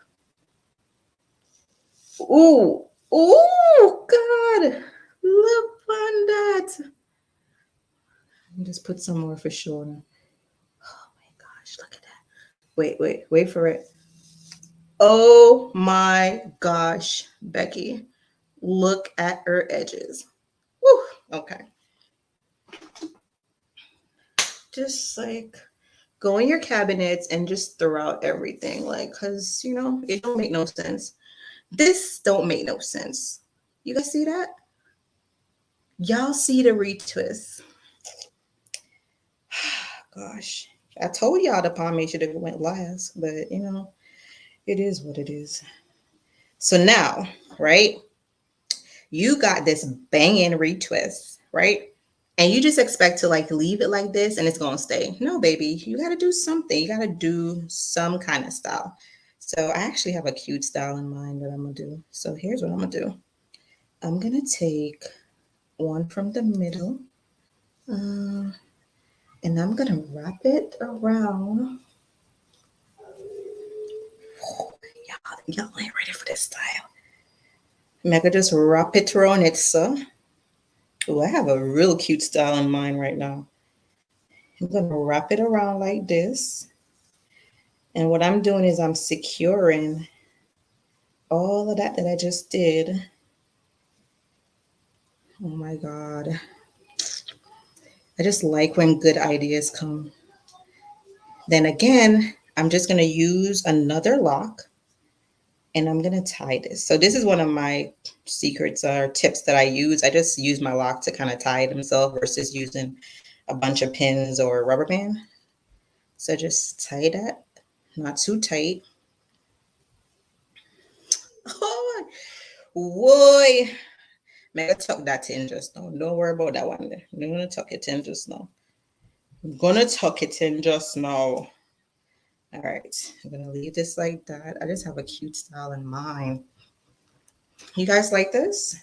Ooh, God. Look on that. Just put some more for sure. Oh my gosh, look at that. Wait for it. Oh my gosh, Becky. Look at her edges. Woo, okay. Just like go in your cabinets and just throw out everything. Like, cause it don't make no sense. This don't make no sense. You guys see that? Y'all see the retwist. Gosh. I told y'all the pomade should have went last, but it is what it is. So now, right? You got this banging retwist, right? And you just expect to like leave it like this and it's gonna stay. No, baby, you gotta do something. You gotta do some kind of style. So I actually have a cute style in mind that I'm gonna do. So here's what I'm gonna do. I'm gonna take one from the middle, and I'm gonna wrap it around. Oh, y'all ain't ready for this style. I'm gonna just wrap it around it, so. Oh, I have a real cute style in mind right now. I'm gonna wrap it around like this. And what I'm doing is I'm securing all of that I just did. Oh my God. I just like when good ideas come. Then again, I'm just going to use another lock and I'm going to tie this. So this is one of my secrets or tips that I use. I just use my lock to kind of tie it myself versus using a bunch of pins or rubber band. So just tie that, not too tight. Oh, boy. Mega tuck that in just now. Don't worry about that one there. I'm gonna tuck it in just now. I'm gonna tuck it in just now. All right. I'm gonna leave this like that. I just have a cute style in mind. You guys like this?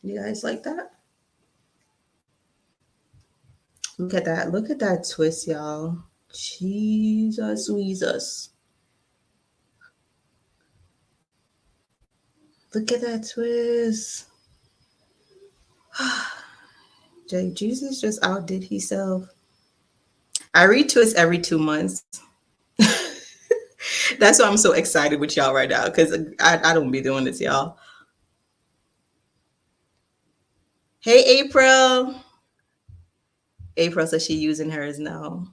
You guys like that? Look at that. Look at that twist, y'all. Jesus, Weezus. Look at that twist. Jesus just outdid himself. I retwist every 2 months. That's why I'm so excited with y'all right now, because I don't be doing this, y'all. Hey, April. April says she using hers now.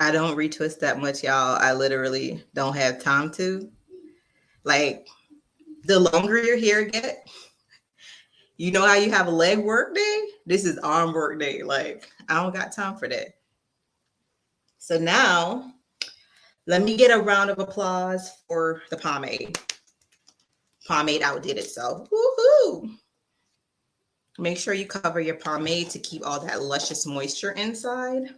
I don't retwist that much, y'all. I literally don't have time to. Like, the longer your hair get, you know how you have a leg work day? This is arm work day. Like, I don't got time for that. So now, let me get a round of applause for the pomade. Pomade outdid itself. Woohoo! Make sure you cover your pomade to keep all that luscious moisture inside.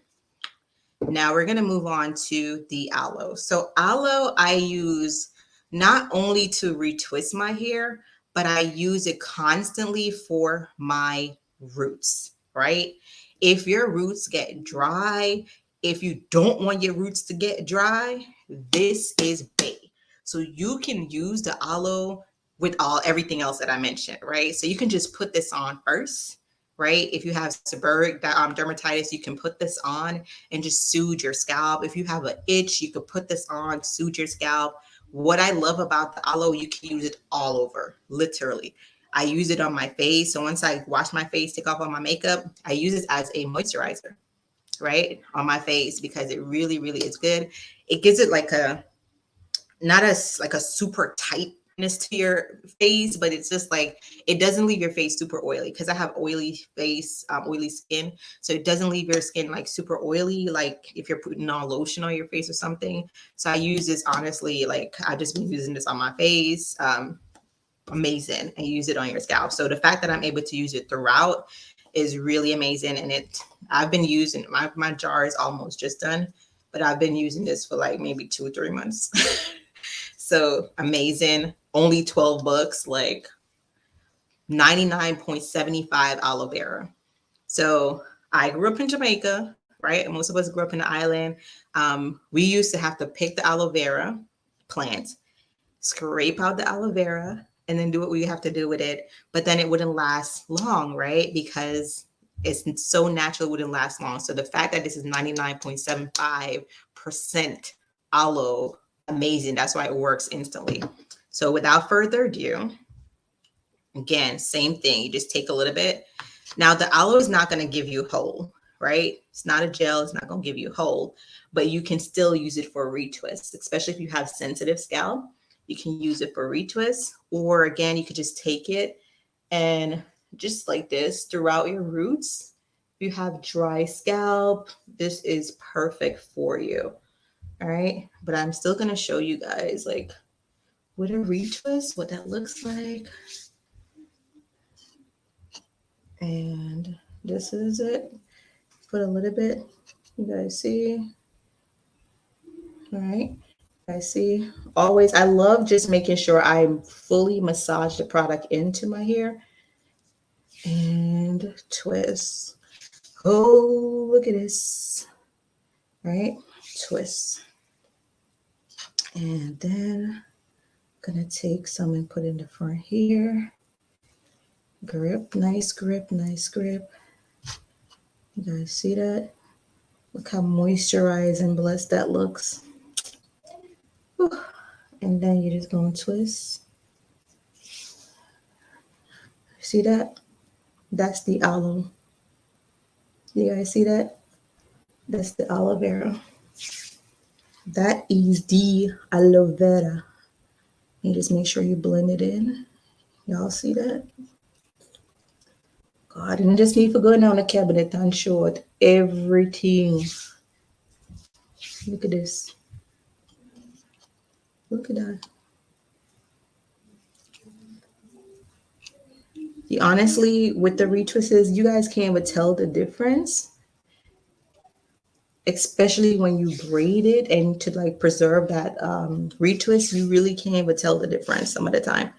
Now we're going to move on to the aloe. So aloe I use not only to retwist my hair, but I use it constantly for my roots, right? If your roots get dry, if you don't want your roots to get dry, this is bae. So you can use the aloe with everything else that I mentioned, right? So you can just put this on first, right? If you have seborrheic dermatitis, you can put this on and just soothe your scalp. If you have an itch, you could put this on, soothe your scalp. What I love about the aloe, you can use it all over, literally. I use it on my face. So once I wash my face, take off all my makeup, I use it as a moisturizer, right? On my face, because it really, really is good. It gives it like not like a super tightness to your face, but it's just like, it doesn't leave your face super oily, because I have oily face, oily skin. So it doesn't leave your skin like super oily, like if you're putting on lotion on your face or something. So I use this, honestly, like I just been using this on my face. Amazing. And use it on your scalp. So the fact that I'm able to use it throughout is really amazing. And I've been using, my jar is almost just done, but I've been using this for like maybe 2 or 3 months. So amazing. Only $12, like 99.75 aloe vera. So I grew up in Jamaica, right? And most of us grew up in the island. We used to have to pick the aloe vera plant, scrape out the aloe vera, and then do what we have to do with it. But then it wouldn't last long, right? Because it's so natural, it wouldn't last long. So the fact that this is 99.75% aloe amazing. That's why it works instantly. So without further ado, again, same thing. You just take a little bit. Now the aloe is not going to give you whole, right? It's not a gel. It's not going to give you whole, but you can still use it for retwists, especially if you have sensitive scalp. You can use it for retwists, or again, you could just take it and just like this throughout your roots. If you have dry scalp, this is perfect for you. All right. But I'm still going to show you guys like with a retwist, what that looks like. And this is it. Put a little bit. You guys see? All right. I see. Always, I love just making sure I fully massage the product into my hair. And twist. Oh, look at this. All right. Twist. And then I'm going to take some and put in the front here. Grip. Nice grip. Nice grip. You guys see that? Look how moisturized and blessed that looks. Whew. And then you're just going to twist. See that? That's the aloe. You guys see that? That's the aloe vera. That is the aloe vera. You just make sure you blend it in. Y'all see that? God, and just need for going down the cabinet and show it everything. Look at this. Look at that. Honestly, with the retwists, you guys can't even tell the difference. Especially when you braid it and to like preserve that retwist, you really can't even tell the difference some of the time.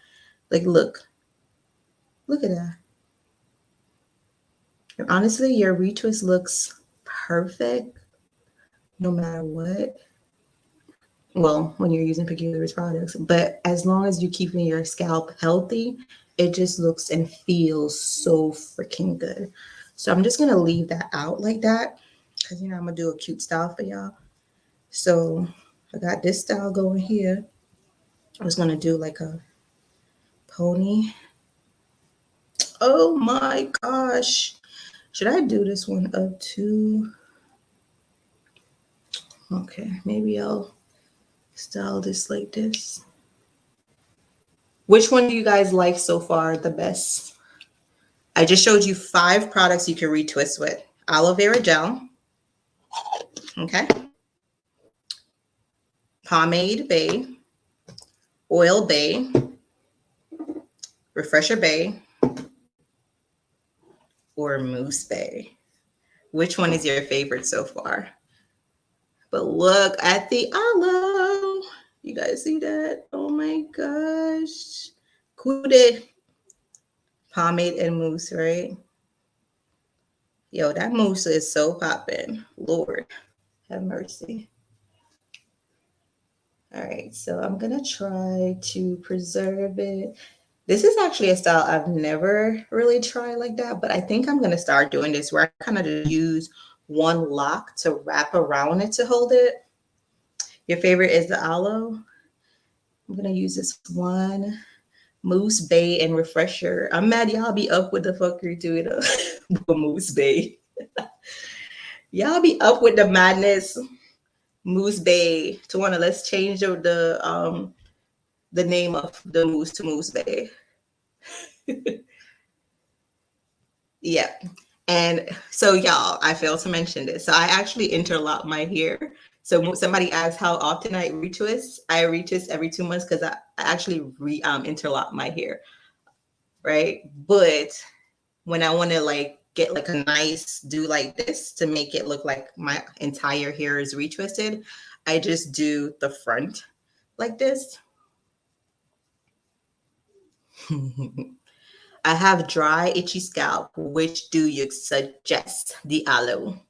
Like, look at that. And honestly, your retwist looks perfect no matter what. Well, when you're using Peculiar products, but as long as you're keeping your scalp healthy, it just looks and feels so freaking good. So I'm just gonna leave that out like that because I'm gonna do a cute style for y'all. So I got this style going here. I was gonna do like a pony. Oh my gosh. Should I do this one up too? Okay, maybe I'll style this like this. Which one do you guys like so far the best? I just showed you 5 products you can retwist with. Aloe vera gel. Okay. Pomade Bay. Oil Bay. Refresher Bay. Or Mousse Bay. Which one is your favorite so far? But look at the aloe. You guys see that? Oh my gosh. Kude. Pomade and mousse, right? Yo, that mousse is so popping. Lord, have mercy. All right, so I'm gonna try to preserve it. This is actually a style I've never really tried like that, but I think I'm gonna start doing this where I kind of use one lock to wrap around it to hold it. Your favorite is the aloe. I'm gonna use this one. Mousse Bay and Refresher. I'm mad y'all be up with the fuckery to it. Mousse Bay. Y'all be up with the madness. Mousse Bay. Tawana, let's change the name of the mousse to Mousse Bay. Yeah. And so y'all, I failed to mention this. So I actually interlock my hair. So somebody asked how often I retwist. I retwist every 2 months because I actually interlock my hair, right? But when I want to like get like a nice do like this to make it look like my entire hair is retwisted, I just do the front like this. I have dry, itchy scalp. Which do you suggest? The aloe.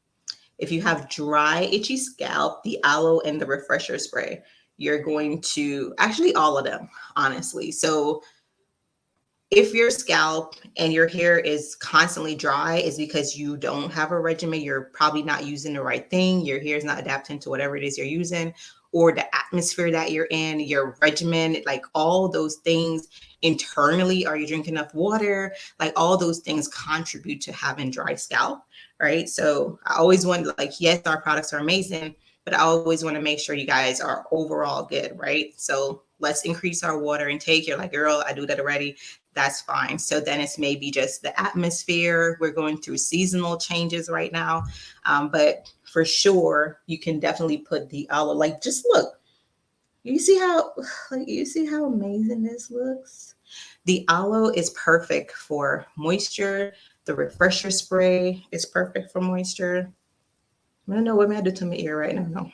If you have dry, itchy scalp, the aloe and the refresher spray, you're going to actually all of them, honestly. So if your scalp and your hair is constantly dry, is because you don't have a regimen. You're probably not using the right thing. Your hair is not adapting to whatever it is you're using, or the atmosphere that you're in, your regimen, like all those things internally. Are you drinking enough water? Like all those things contribute to having dry scalp, right? So I always want, like, yes, our products are amazing, but I always want to make sure you guys are overall good, right? So let's increase our water intake. You're like, girl, I do that already. That's fine. So then it's maybe just the atmosphere. We're going through seasonal changes right now. But for sure, you can definitely put the aloe. Like, just look. You see how, like, you see how amazing this looks? The aloe is perfect for moisture. The refresher spray is perfect for moisture. I don't know what I'm gonna do to my ear right now. No.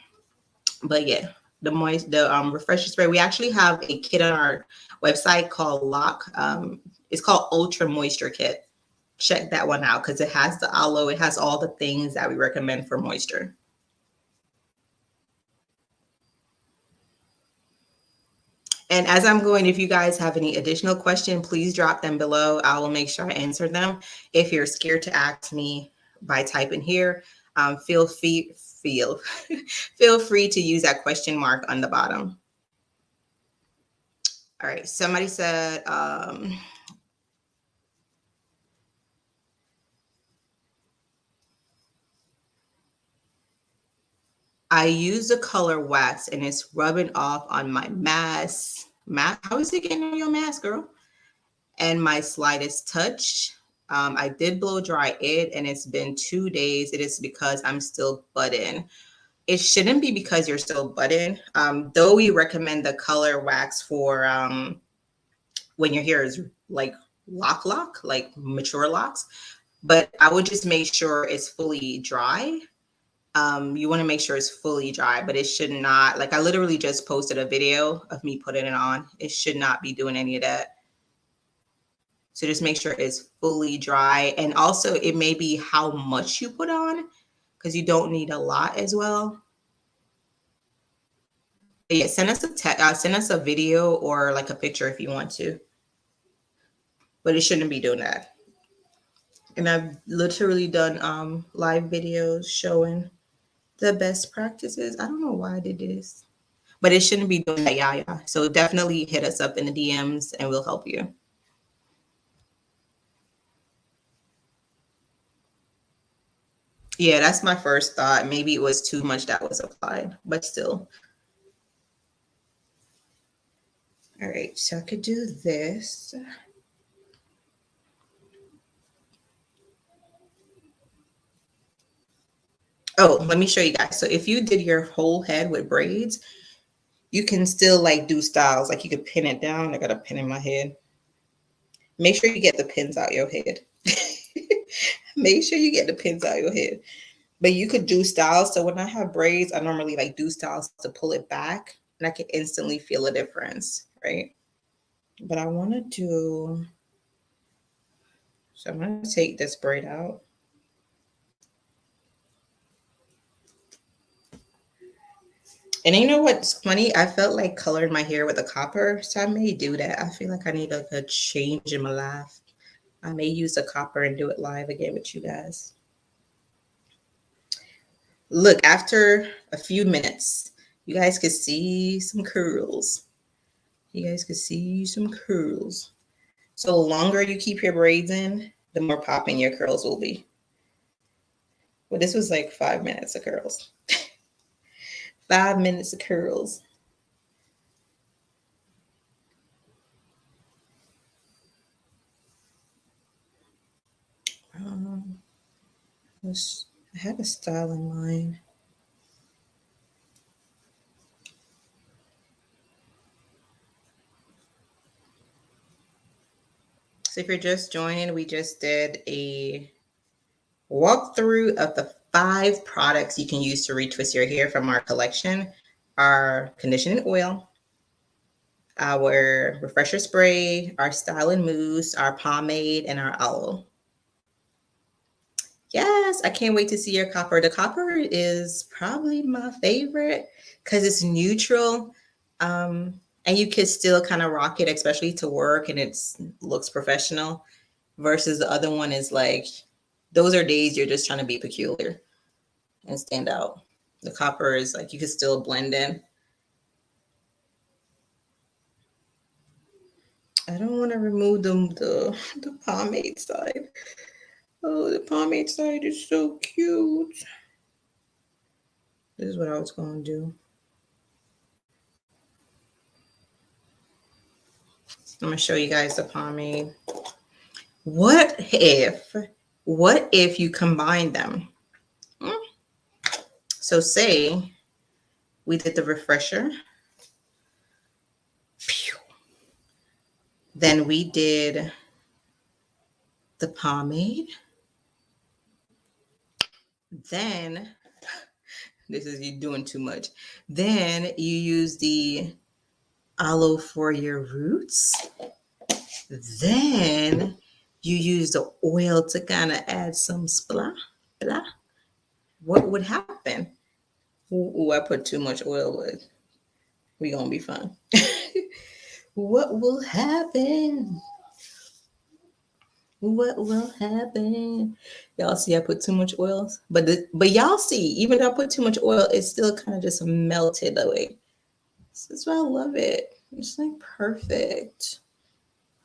But yeah, the refresher spray. We actually have a kit on our website called it's called Ultra Moisture Kit. Check that one out because it has the aloe. It has all the things that we recommend for moisture. And as I'm going, if you guys have any additional questions, please drop them below. I will make sure I answer them. If you're scared to ask me by typing here, feel free feel free to use that question mark on the bottom. All right. Somebody said, I use the color wax and it's rubbing off on my mask. How is it getting on your mask, girl? And my slightest touch. I did blow dry it and it's been 2 days. It is because I'm still budding. It shouldn't be because you're still budding. Though we recommend the color wax for when your hair is like lock, like mature locks. But I would just make sure it's fully dry. You want to make sure it's fully dry, but it should not, like, I literally just posted a video of me putting it on. It should not be doing any of that. So just make sure it's fully dry. And also it may be how much you put on because you don't need a lot as well. But yeah, send us a video or like a picture if you want to. But it shouldn't be doing that. And I've literally done live videos showing the best practices. I don't know why I did this, but it shouldn't be doing that. Yeah. So definitely hit us up in the DMs and we'll help you. Yeah, that's my first thought. Maybe it was too much that was applied, but still. All right, so I could do this. Oh, let me show you guys. So if you did your whole head with braids, you can still like do styles. Like you could pin it down. I got a pin in my head. Make sure you get the pins out your head. Make sure you get the pins out your head. But you could do styles. So when I have braids, I normally like do styles to pull it back and I can instantly feel a difference, right? But I want to do, so I'm going to take this braid out. And you know what's funny? I felt like coloring my hair with a copper, so I may do that. I feel like I need like a change in my life. I may use the copper and do it live again with you guys. Look, after a few minutes, you guys could see some curls. You guys could see some curls. So the longer you keep your braids in, the more popping your curls will be. Well, this was like 5 minutes of curls. 5 minutes of curls. I had a style in mind. So if you're just joining, we just did a walkthrough of the 5 products you can use to retwist your hair from our collection: our conditioning oil, our refresher spray, our styling mousse, our pomade, and our aloe. Yes, I can't wait to see your copper. The copper is probably my favorite because it's neutral. And you could still kind of rock it, especially to work, and it looks professional. Versus the other one is like, those are days you're just trying to be peculiar and stand out. The copper is like you could still blend in. I don't want to remove the pomade side. Oh, the pomade side is so cute. This is what I was going to do. I'm going to show you guys the pomade. What if you combine them? So say we did the refresher. Then we did the pomade. Then, this is you doing too much. Then you use the aloe for your roots. Then you use the oil to kind of add some splah, blah. What would happen? Ooh, I put too much oil, but we gonna be fine. What will happen? What will happen? Y'all see I put too much oil, but y'all see, even though I put too much oil, it's still kind of just melted away. This is why I love it. It's like perfect.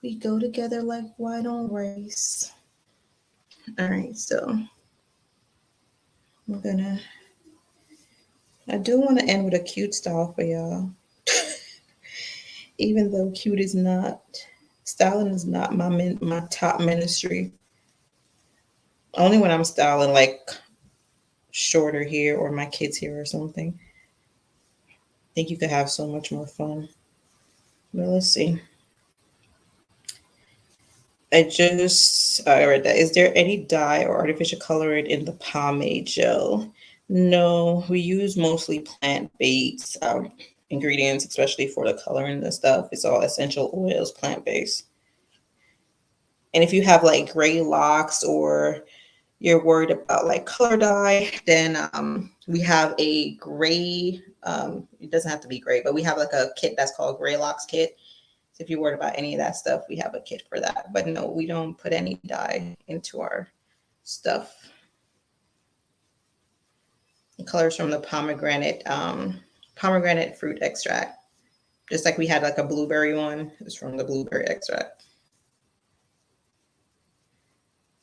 We go together like white on rice. All right, so I do want to end with a cute style for y'all. Even though cute is not, styling is not my top ministry. Only when I'm styling like shorter hair or my kids' hair or something. I think you could have so much more fun. But let's see. I read that. Is there any dye or artificial coloring in the pomade gel? No, we use mostly plant-based ingredients, especially for the coloring and stuff. It's all essential oils, plant-based. And if you have like gray locks or you're worried about like color dye, then we have a gray, it doesn't have to be gray, but we have like a kit that's called Gray Locks Kit. So if you're worried about any of that stuff, we have a kit for that. But no, we don't put any dye into our stuff. The colors from the pomegranate fruit extract. Just like we had like a blueberry one, it's from the blueberry extract.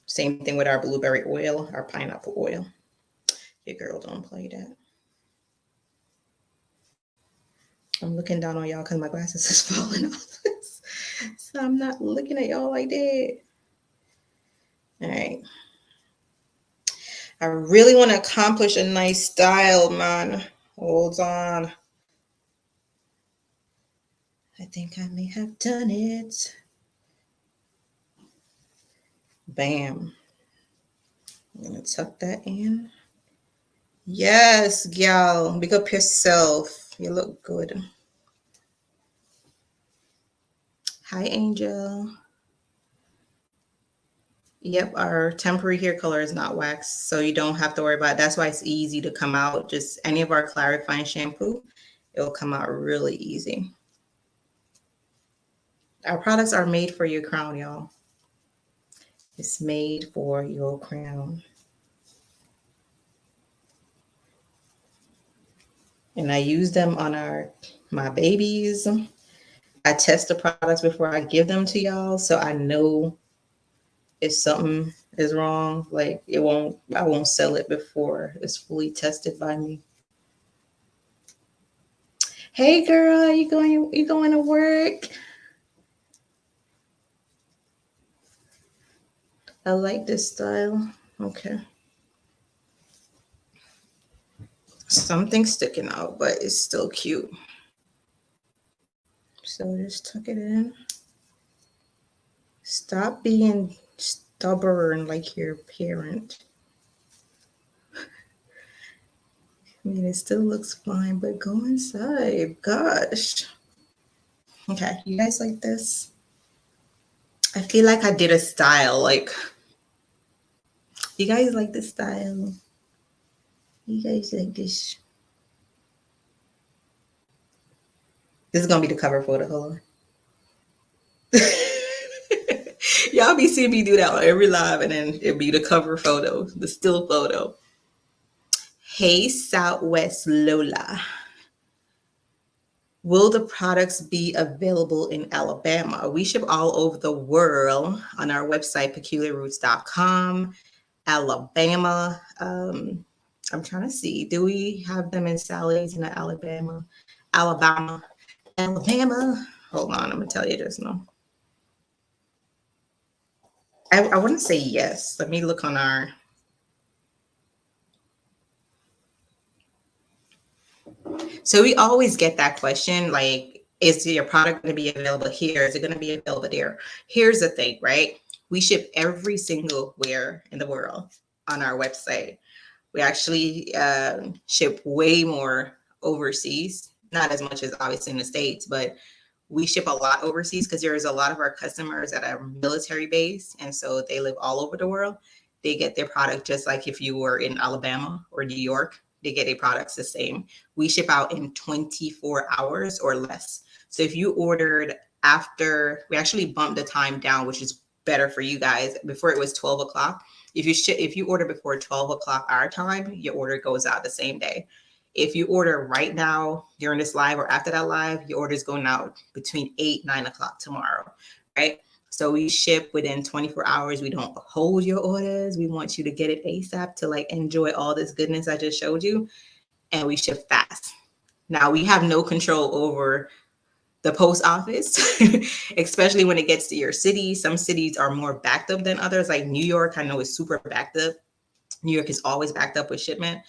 Same thing with our blueberry oil, our pineapple oil. Your girl don't play that. I'm looking down on y'all because my glasses is falling off. So I'm not looking at y'all like that. All right. I really want to accomplish a nice style, man. Hold on. I think I may have done it. Bam. I'm going to tuck that in. Yes, gal. Big up yourself. You look good. Hi, Angel. Yep, our temporary hair color is not waxed, so you don't have to worry about it. That's why it's easy to come out. Just any of our clarifying shampoo, it'll come out really easy. Our products are made for your crown, y'all. It's made for your crown. And I use them on my babies. I test the products before I give them to y'all, so I know if something is wrong. Like I won't sell it before it's fully tested by me. Hey girl, you going to work? I like this style. Okay. Something's sticking out, but it's still cute. So just tuck it in. Stop being stubborn like your parent. I mean, it still looks fine, but go inside. Gosh. Okay, you guys like this? I feel like I did a style. Like, you guys like this style? You guys like this? This is gonna be the cover photo. Hold on. Y'all be seeing me do that on every live, and then it'll be the cover photo, the still photo. Hey, Southwest Lola. Will the products be available in Alabama? We ship all over the world on our website, peculiarroots.com. Alabama. I'm trying to see. Do we have them in Sally's in Alabama? Alabama. Alabama. Hold on, I'm gonna tell you this now. I want to say yes. Let me look on our. So we always get that question, like, is your product going to be available here? Is it going to be available there? Here's the thing, right? We ship every single where in the world on our website. We actually ship way more overseas, not as much as obviously in the States, but we ship a lot overseas because there's a lot of our customers that are military based. And so they live all over the world. They get their product just like if you were in Alabama or New York, they get their products the same. We ship out in 24 hours or less. So if you ordered after, we actually bumped the time down, which is better for you guys. Before it was 12 o'clock. If you order before 12 o'clock our time, your order goes out the same day. If you order right now during this live or after that live, your order is going out between 8, 9 o'clock tomorrow, right? So we ship within 24 hours. We don't hold your orders. We want you to get it ASAP to like enjoy all this goodness I just showed you. And we ship fast. Now we have no control over the post office, especially when it gets to your city. Some cities are more backed up than others. Like New York, I know is super backed up. New York is always backed up with shipment,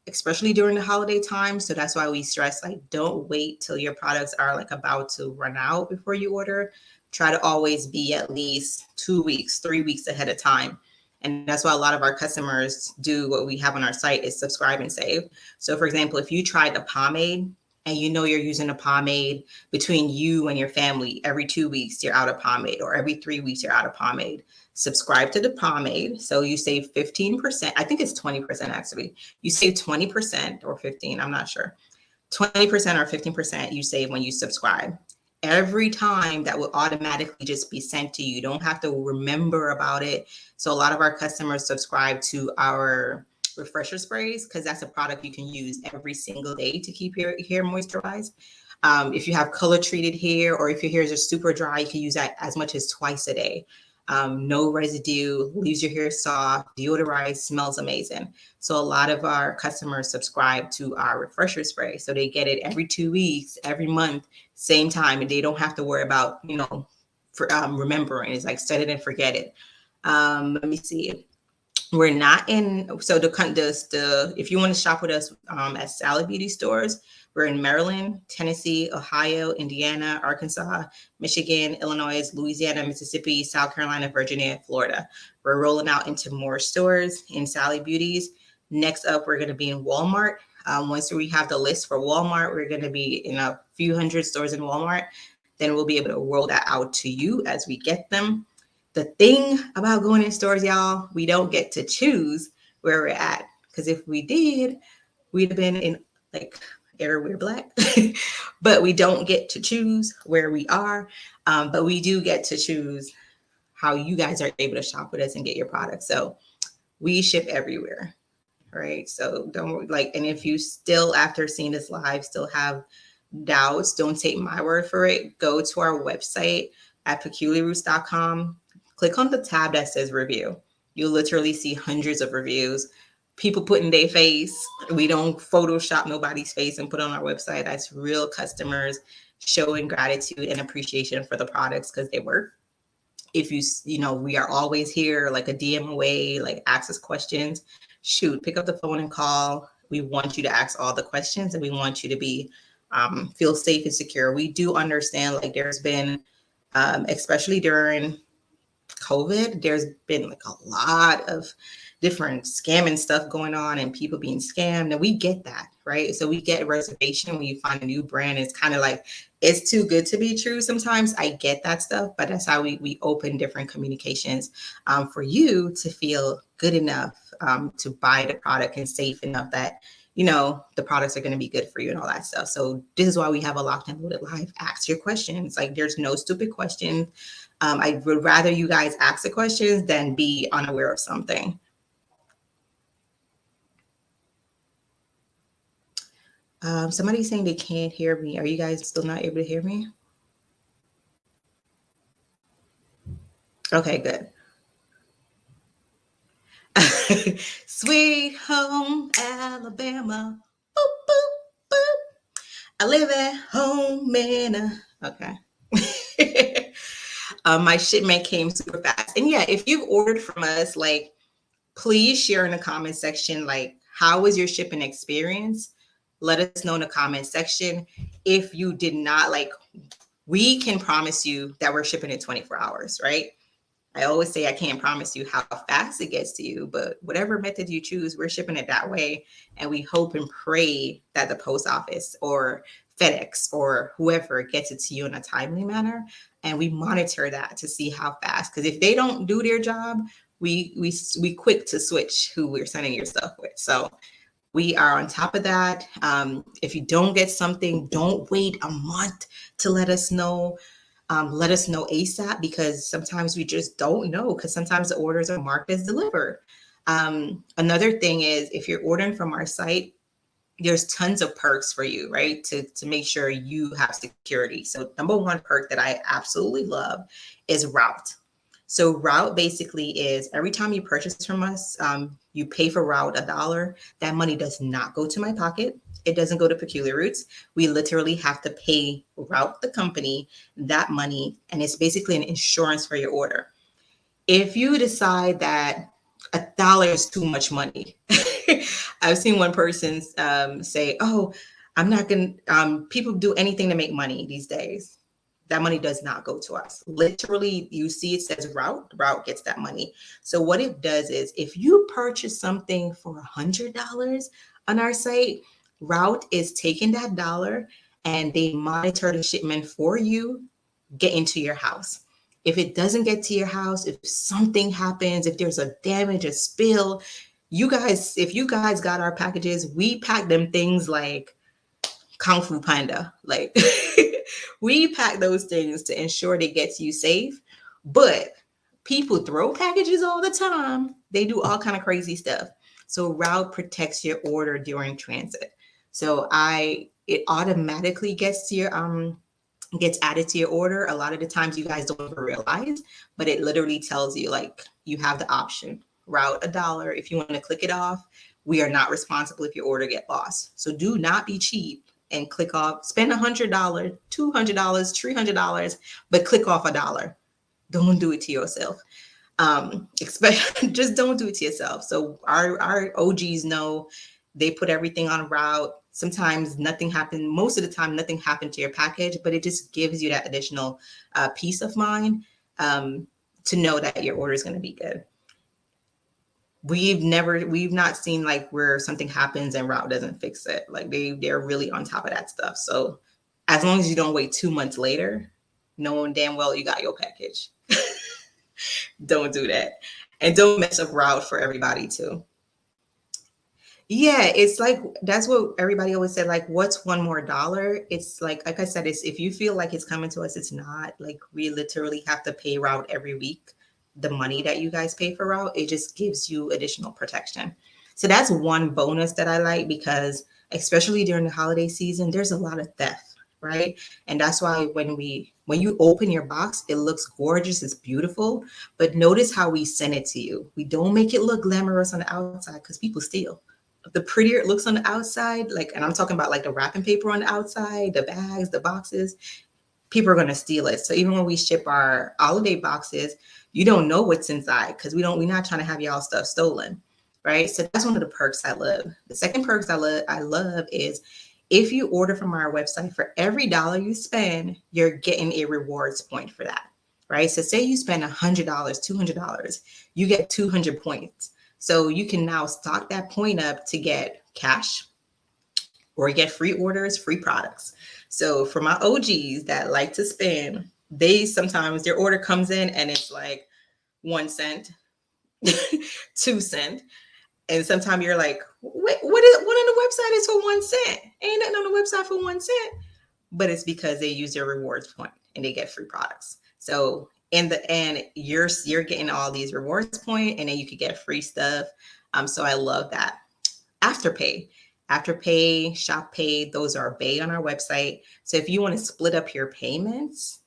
especially during the holiday time. So that's why we stress like don't wait till your products are like about to run out before you order. Try to always be at least 2 weeks, 3 weeks ahead of time. And that's why a lot of our customers do what we have on our site is subscribe and save. So for example, if you tried a pomade and you know you're using a pomade between you and your family, every 2 weeks you're out of pomade, or every 3 weeks you're out of pomade, subscribe to the pomade. So you save 15%. I think it's 20% actually. You save 20% or 15, I'm not sure. 20% or 15% you save when you subscribe. Every time that will automatically just be sent to you. You don't have to remember about it. So a lot of our customers subscribe to our refresher sprays because that's a product you can use every single day to keep your hair moisturized. If you have color treated hair or if your hair is just super dry, you can use that as much as twice a day. No residue, leaves your hair soft, deodorized, smells amazing. So a lot of our customers subscribe to our refresher spray. So they get it every 2 weeks, every month, same time, and they don't have to worry about, for remembering. It's like set it and forget it. Let me see. We're not in, so the if you want to shop with us at Sally Beauty stores, we're in Maryland, Tennessee, Ohio, Indiana, Arkansas, Michigan, Illinois, Louisiana, Mississippi, South Carolina, Virginia, and Florida. We're rolling out into more stores in Sally Beauties. Next up, we're going to be in Walmart. Once we have the list for Walmart, we're going to be in a few hundred stores in Walmart. Then we'll be able to roll that out to you as we get them. The thing about going in stores, y'all, we don't get to choose where we're at. Because if we did, we'd have been in like everywhere black. But we don't get to choose where we are. But we do get to choose how you guys are able to shop with us and get your products. So we ship everywhere, right? So don't like, and if you still, after seeing this live, still have doubts, don't take my word for it. Go to our website at peculiarroots.com. Click on the tab that says review. You'll literally see hundreds of reviews. People putting their face. We don't Photoshop nobody's face and put on our website. That's real customers showing gratitude and appreciation for the products because they work. If we are always here, like a DM away, like ask us questions. Shoot, pick up the phone and call. We want you to ask all the questions and we want you to be feel safe and secure. We do understand like there's been, especially during COVID, there's been like a lot of different scamming stuff going on and people being scammed. And we get that, right? So we get a reservation when you find a new brand. It's kind of like, it's too good to be true sometimes. I get that stuff, but that's how we open different communications for you to feel good enough to buy the product and safe enough that the products are going to be good for you and all that stuff. So this is why we have a Locked and Loaded Live. Ask your questions. Like there's no stupid questions. I would rather you guys ask the questions than be unaware of something. Somebody's saying they can't hear me. Are you guys still not able to hear me? Okay, good. Sweet home Alabama. Boop, boop, boop. I live at home in a... Okay. My shipment came super fast. And yeah, if you've ordered from us, like, please share in the comment section, like, how was your shipping experience? Let us know in the comment section. If you did not, like, we can promise you that we're shipping in 24 hours, right? I always say I can't promise you how fast it gets to you, but whatever method you choose, we're shipping it that way. And we hope and pray that the post office or FedEx or whoever gets it to you in a timely manner. And we monitor that to see how fast. Because if they don't do their job, we quick to switch who we're sending your stuff with. So we are on top of that. If you don't get something, don't wait a month to let us know. Let us know ASAP, because sometimes we just don't know, because sometimes the orders are marked as delivered. Another thing is, if you're ordering from our site, there's tons of perks for you, right? To make sure you have security. So number one perk that I absolutely love is route. So route basically is every time you purchase from us, you pay for route $1. That money does not go to my pocket. It doesn't go to Peculiar Roots. We literally have to pay route the company that money, and it's basically an insurance for your order. If you decide that $1 is too much money, I've seen one person say, "Oh, I'm not gonna." People do anything to make money these days. That money does not go to us. Literally, you see it says route gets that money. So what it does is, if you purchase something for $100 on our site, route is taking that dollar and they monitor the shipment for you, get into your house. If it doesn't get to your house, if something happens, if there's a damage, a spill, if you guys got our packages, we pack them things like Kung Fu Panda. Like, we pack those things to ensure they get to you safe. But people throw packages all the time. They do all kind of crazy stuff. So route protects your order during transit. So it automatically gets added to your order. A lot of the times you guys don't even realize, but it literally tells you, like, you have the option route $1. If you want to click it off, we are not responsible if your order get lost. So do not be cheap and click off, spend $100, $200, $300, but click off $1. Don't do it to yourself. Just don't do it to yourself. So our OGs know, they put everything on route. Sometimes nothing happened. Most of the time, nothing happened to your package, but it just gives you that additional peace of mind to know that your order is going to be good. We've not seen like where something happens and route doesn't fix it. Like they're really on top of that stuff. So as long as you don't wait 2 months later, knowing damn well you got your package, don't do that. And don't mess up route for everybody too. Yeah, it's like that's what everybody always said. Like, what's one more dollar? It's like I said, it's if you feel like it's coming to us, it's not. Like, we literally have to pay route every week. The money that you guys pay for route, it just gives you additional protection. So that's one bonus that I like, because especially during the holiday season, there's a lot of theft, right? And that's why when you open your box, it looks gorgeous, it's beautiful. But notice how we send it to you. We don't make it look glamorous on the outside, because people steal. The prettier it looks on the outside, like, and I'm talking about like the wrapping paper on the outside, the bags, the boxes, people are going to steal it. So even when we ship our holiday boxes, you don't know what's inside, because we're not trying to have y'all stuff stolen, right? So that's one of the perks I love. The second perks I love is, if you order from our website, for every dollar you spend, you're getting a rewards point for that, right? So say you spend $100, $200, you get 200 points. So you can now stock that point up to get cash or get free orders, free products. So for my OGs that like to spend, sometimes their order comes in and it's like 1 cent, 2 cent. And sometimes you're like, what on the website is for 1 cent? Ain't nothing on the website for 1 cent. But it's because they use their rewards point and they get free products. So in the end, you're getting all these rewards point, and then you could get free stuff. So I love that. Afterpay. Afterpay, Shop Pay, those are Bay on our website. So if you want to split up your payments,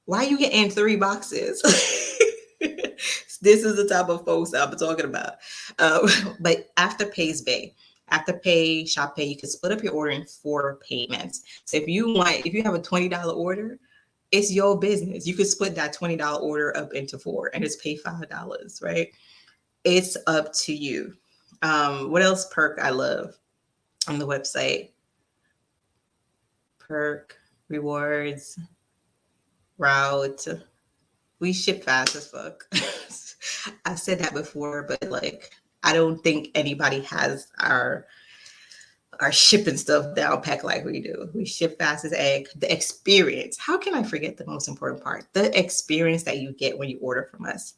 why are you getting 3 boxes? This is the type of folks I'm talking about. But Afterpay's Bay. Afterpay, Shop Pay, you can split up your order in 4 payments. So if you have a $20 order, it's your business. You could split that $20 order up into 4 and just pay $5, right? It's up to you. What else perk I love on the website? Perk, rewards, route. We ship fast as fuck. I said that before, but like I don't think anybody has our shipping stuff down packed like we do. We ship fast as egg. The experience. How can I forget the most important part? The experience that you get when you order from us.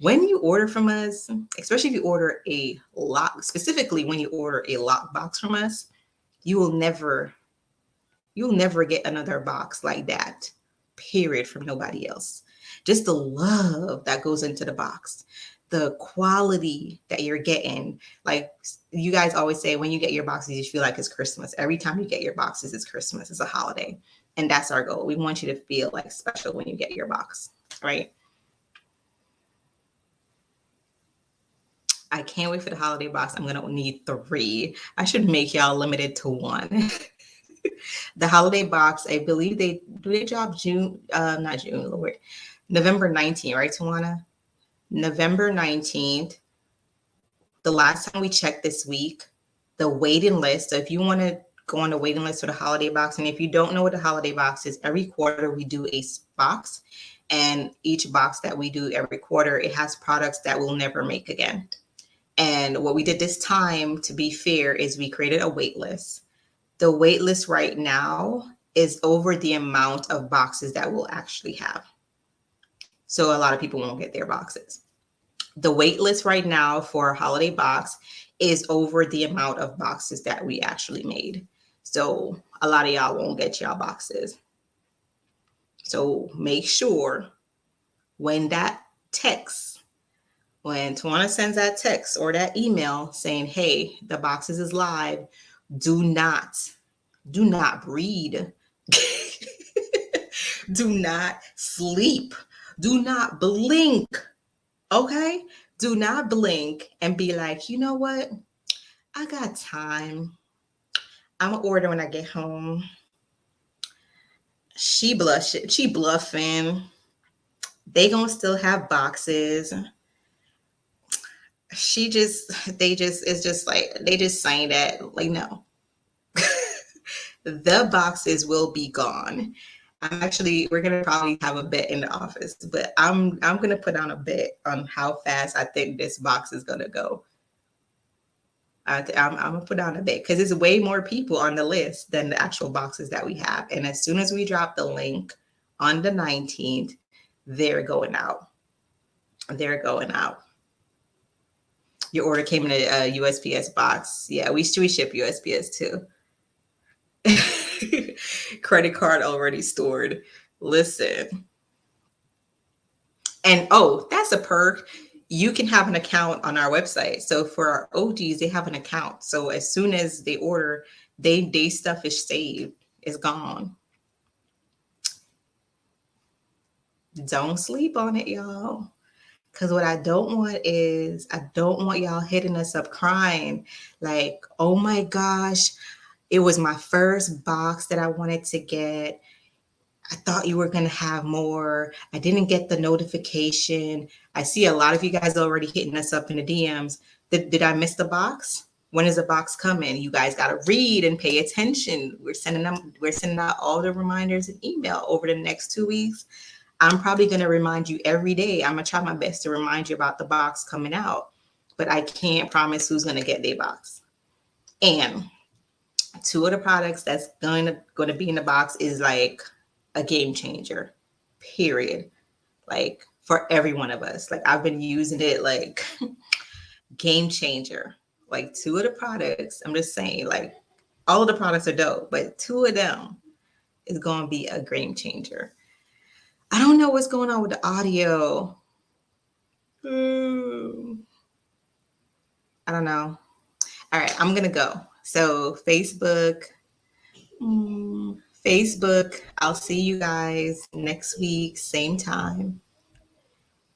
When you order from us, especially if you order a lock, specifically when you order a lock box from us, you'll never get another box like that, period, from nobody else. Just the love that goes into the box, the quality that you're getting. Like you guys always say, when you get your boxes, you feel like it's Christmas. Every time you get your boxes, it's Christmas, it's a holiday. And that's our goal. We want you to feel like special when you get your box, right? I can't wait for the holiday box. I'm gonna need 3. I should make y'all limited to 1. The holiday box, I believe they drop June, not June, Lord, November 19th, right, Tawana? November 19th. The last time we checked this week, the waiting list. So if you want to go on the waiting list for the holiday box, and if you don't know what the holiday box is, every quarter we do a box, and each box that we do every quarter, it has products that we'll never make again. And what we did this time, to be fair, is we created a wait list. The wait list right now is over the amount of boxes that we'll actually have. So a lot of people won't get their boxes. The wait list right now for a holiday box is over the amount of boxes that we actually made. So a lot of y'all won't get y'all boxes. So make sure when Tawana sends that text or that email saying, hey, the boxes is live, do not read. Do not sleep. Do not blink. Okay? Do not blink and be like, you know what? I got time. I'm gonna order when I get home. She bluffing. They gonna still have boxes. They just saying that, like, no. The boxes will be gone. We're gonna probably have a bet in the office, but I'm gonna put on a bet on how fast I think this box is gonna go. I'm gonna put on a bet because there's way more people on the list than the actual boxes that we have. And as soon as we drop the link on the 19th, they're going out. They're going out. Your order came in a USPS box. Yeah, we ship USPS too. Credit card already stored. Listen. And that's a perk. You can have an account on our website. So for our OGs, they have an account. So as soon as they order, they stuff is saved. It's gone. Don't sleep on it, y'all. Because what I don't want y'all hitting us up crying like, oh my gosh, it was my first box that I wanted to get. I thought you were going to have more. I didn't get the notification. I see a lot of you guys already hitting us up in the DMs. Did I miss the box? When is the box coming? You guys got to read and pay attention. We're sending out all the reminders and email over the next 2 weeks. I'm probably going to remind you every day. I'm going to try my best to remind you about the box coming out, but I can't promise who's going to get their box. And 2 of the products that's going to be in the box is like a game changer, period. Like for every one of us. Like I've been using it like game changer. Like 2 of the products, I'm just saying, like all of the products are dope, but 2 of them is going to be a game changer. I don't know what's going on with the audio. I don't know. All right, I'm gonna go. So Facebook, I'll see you guys next week, same time.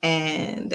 And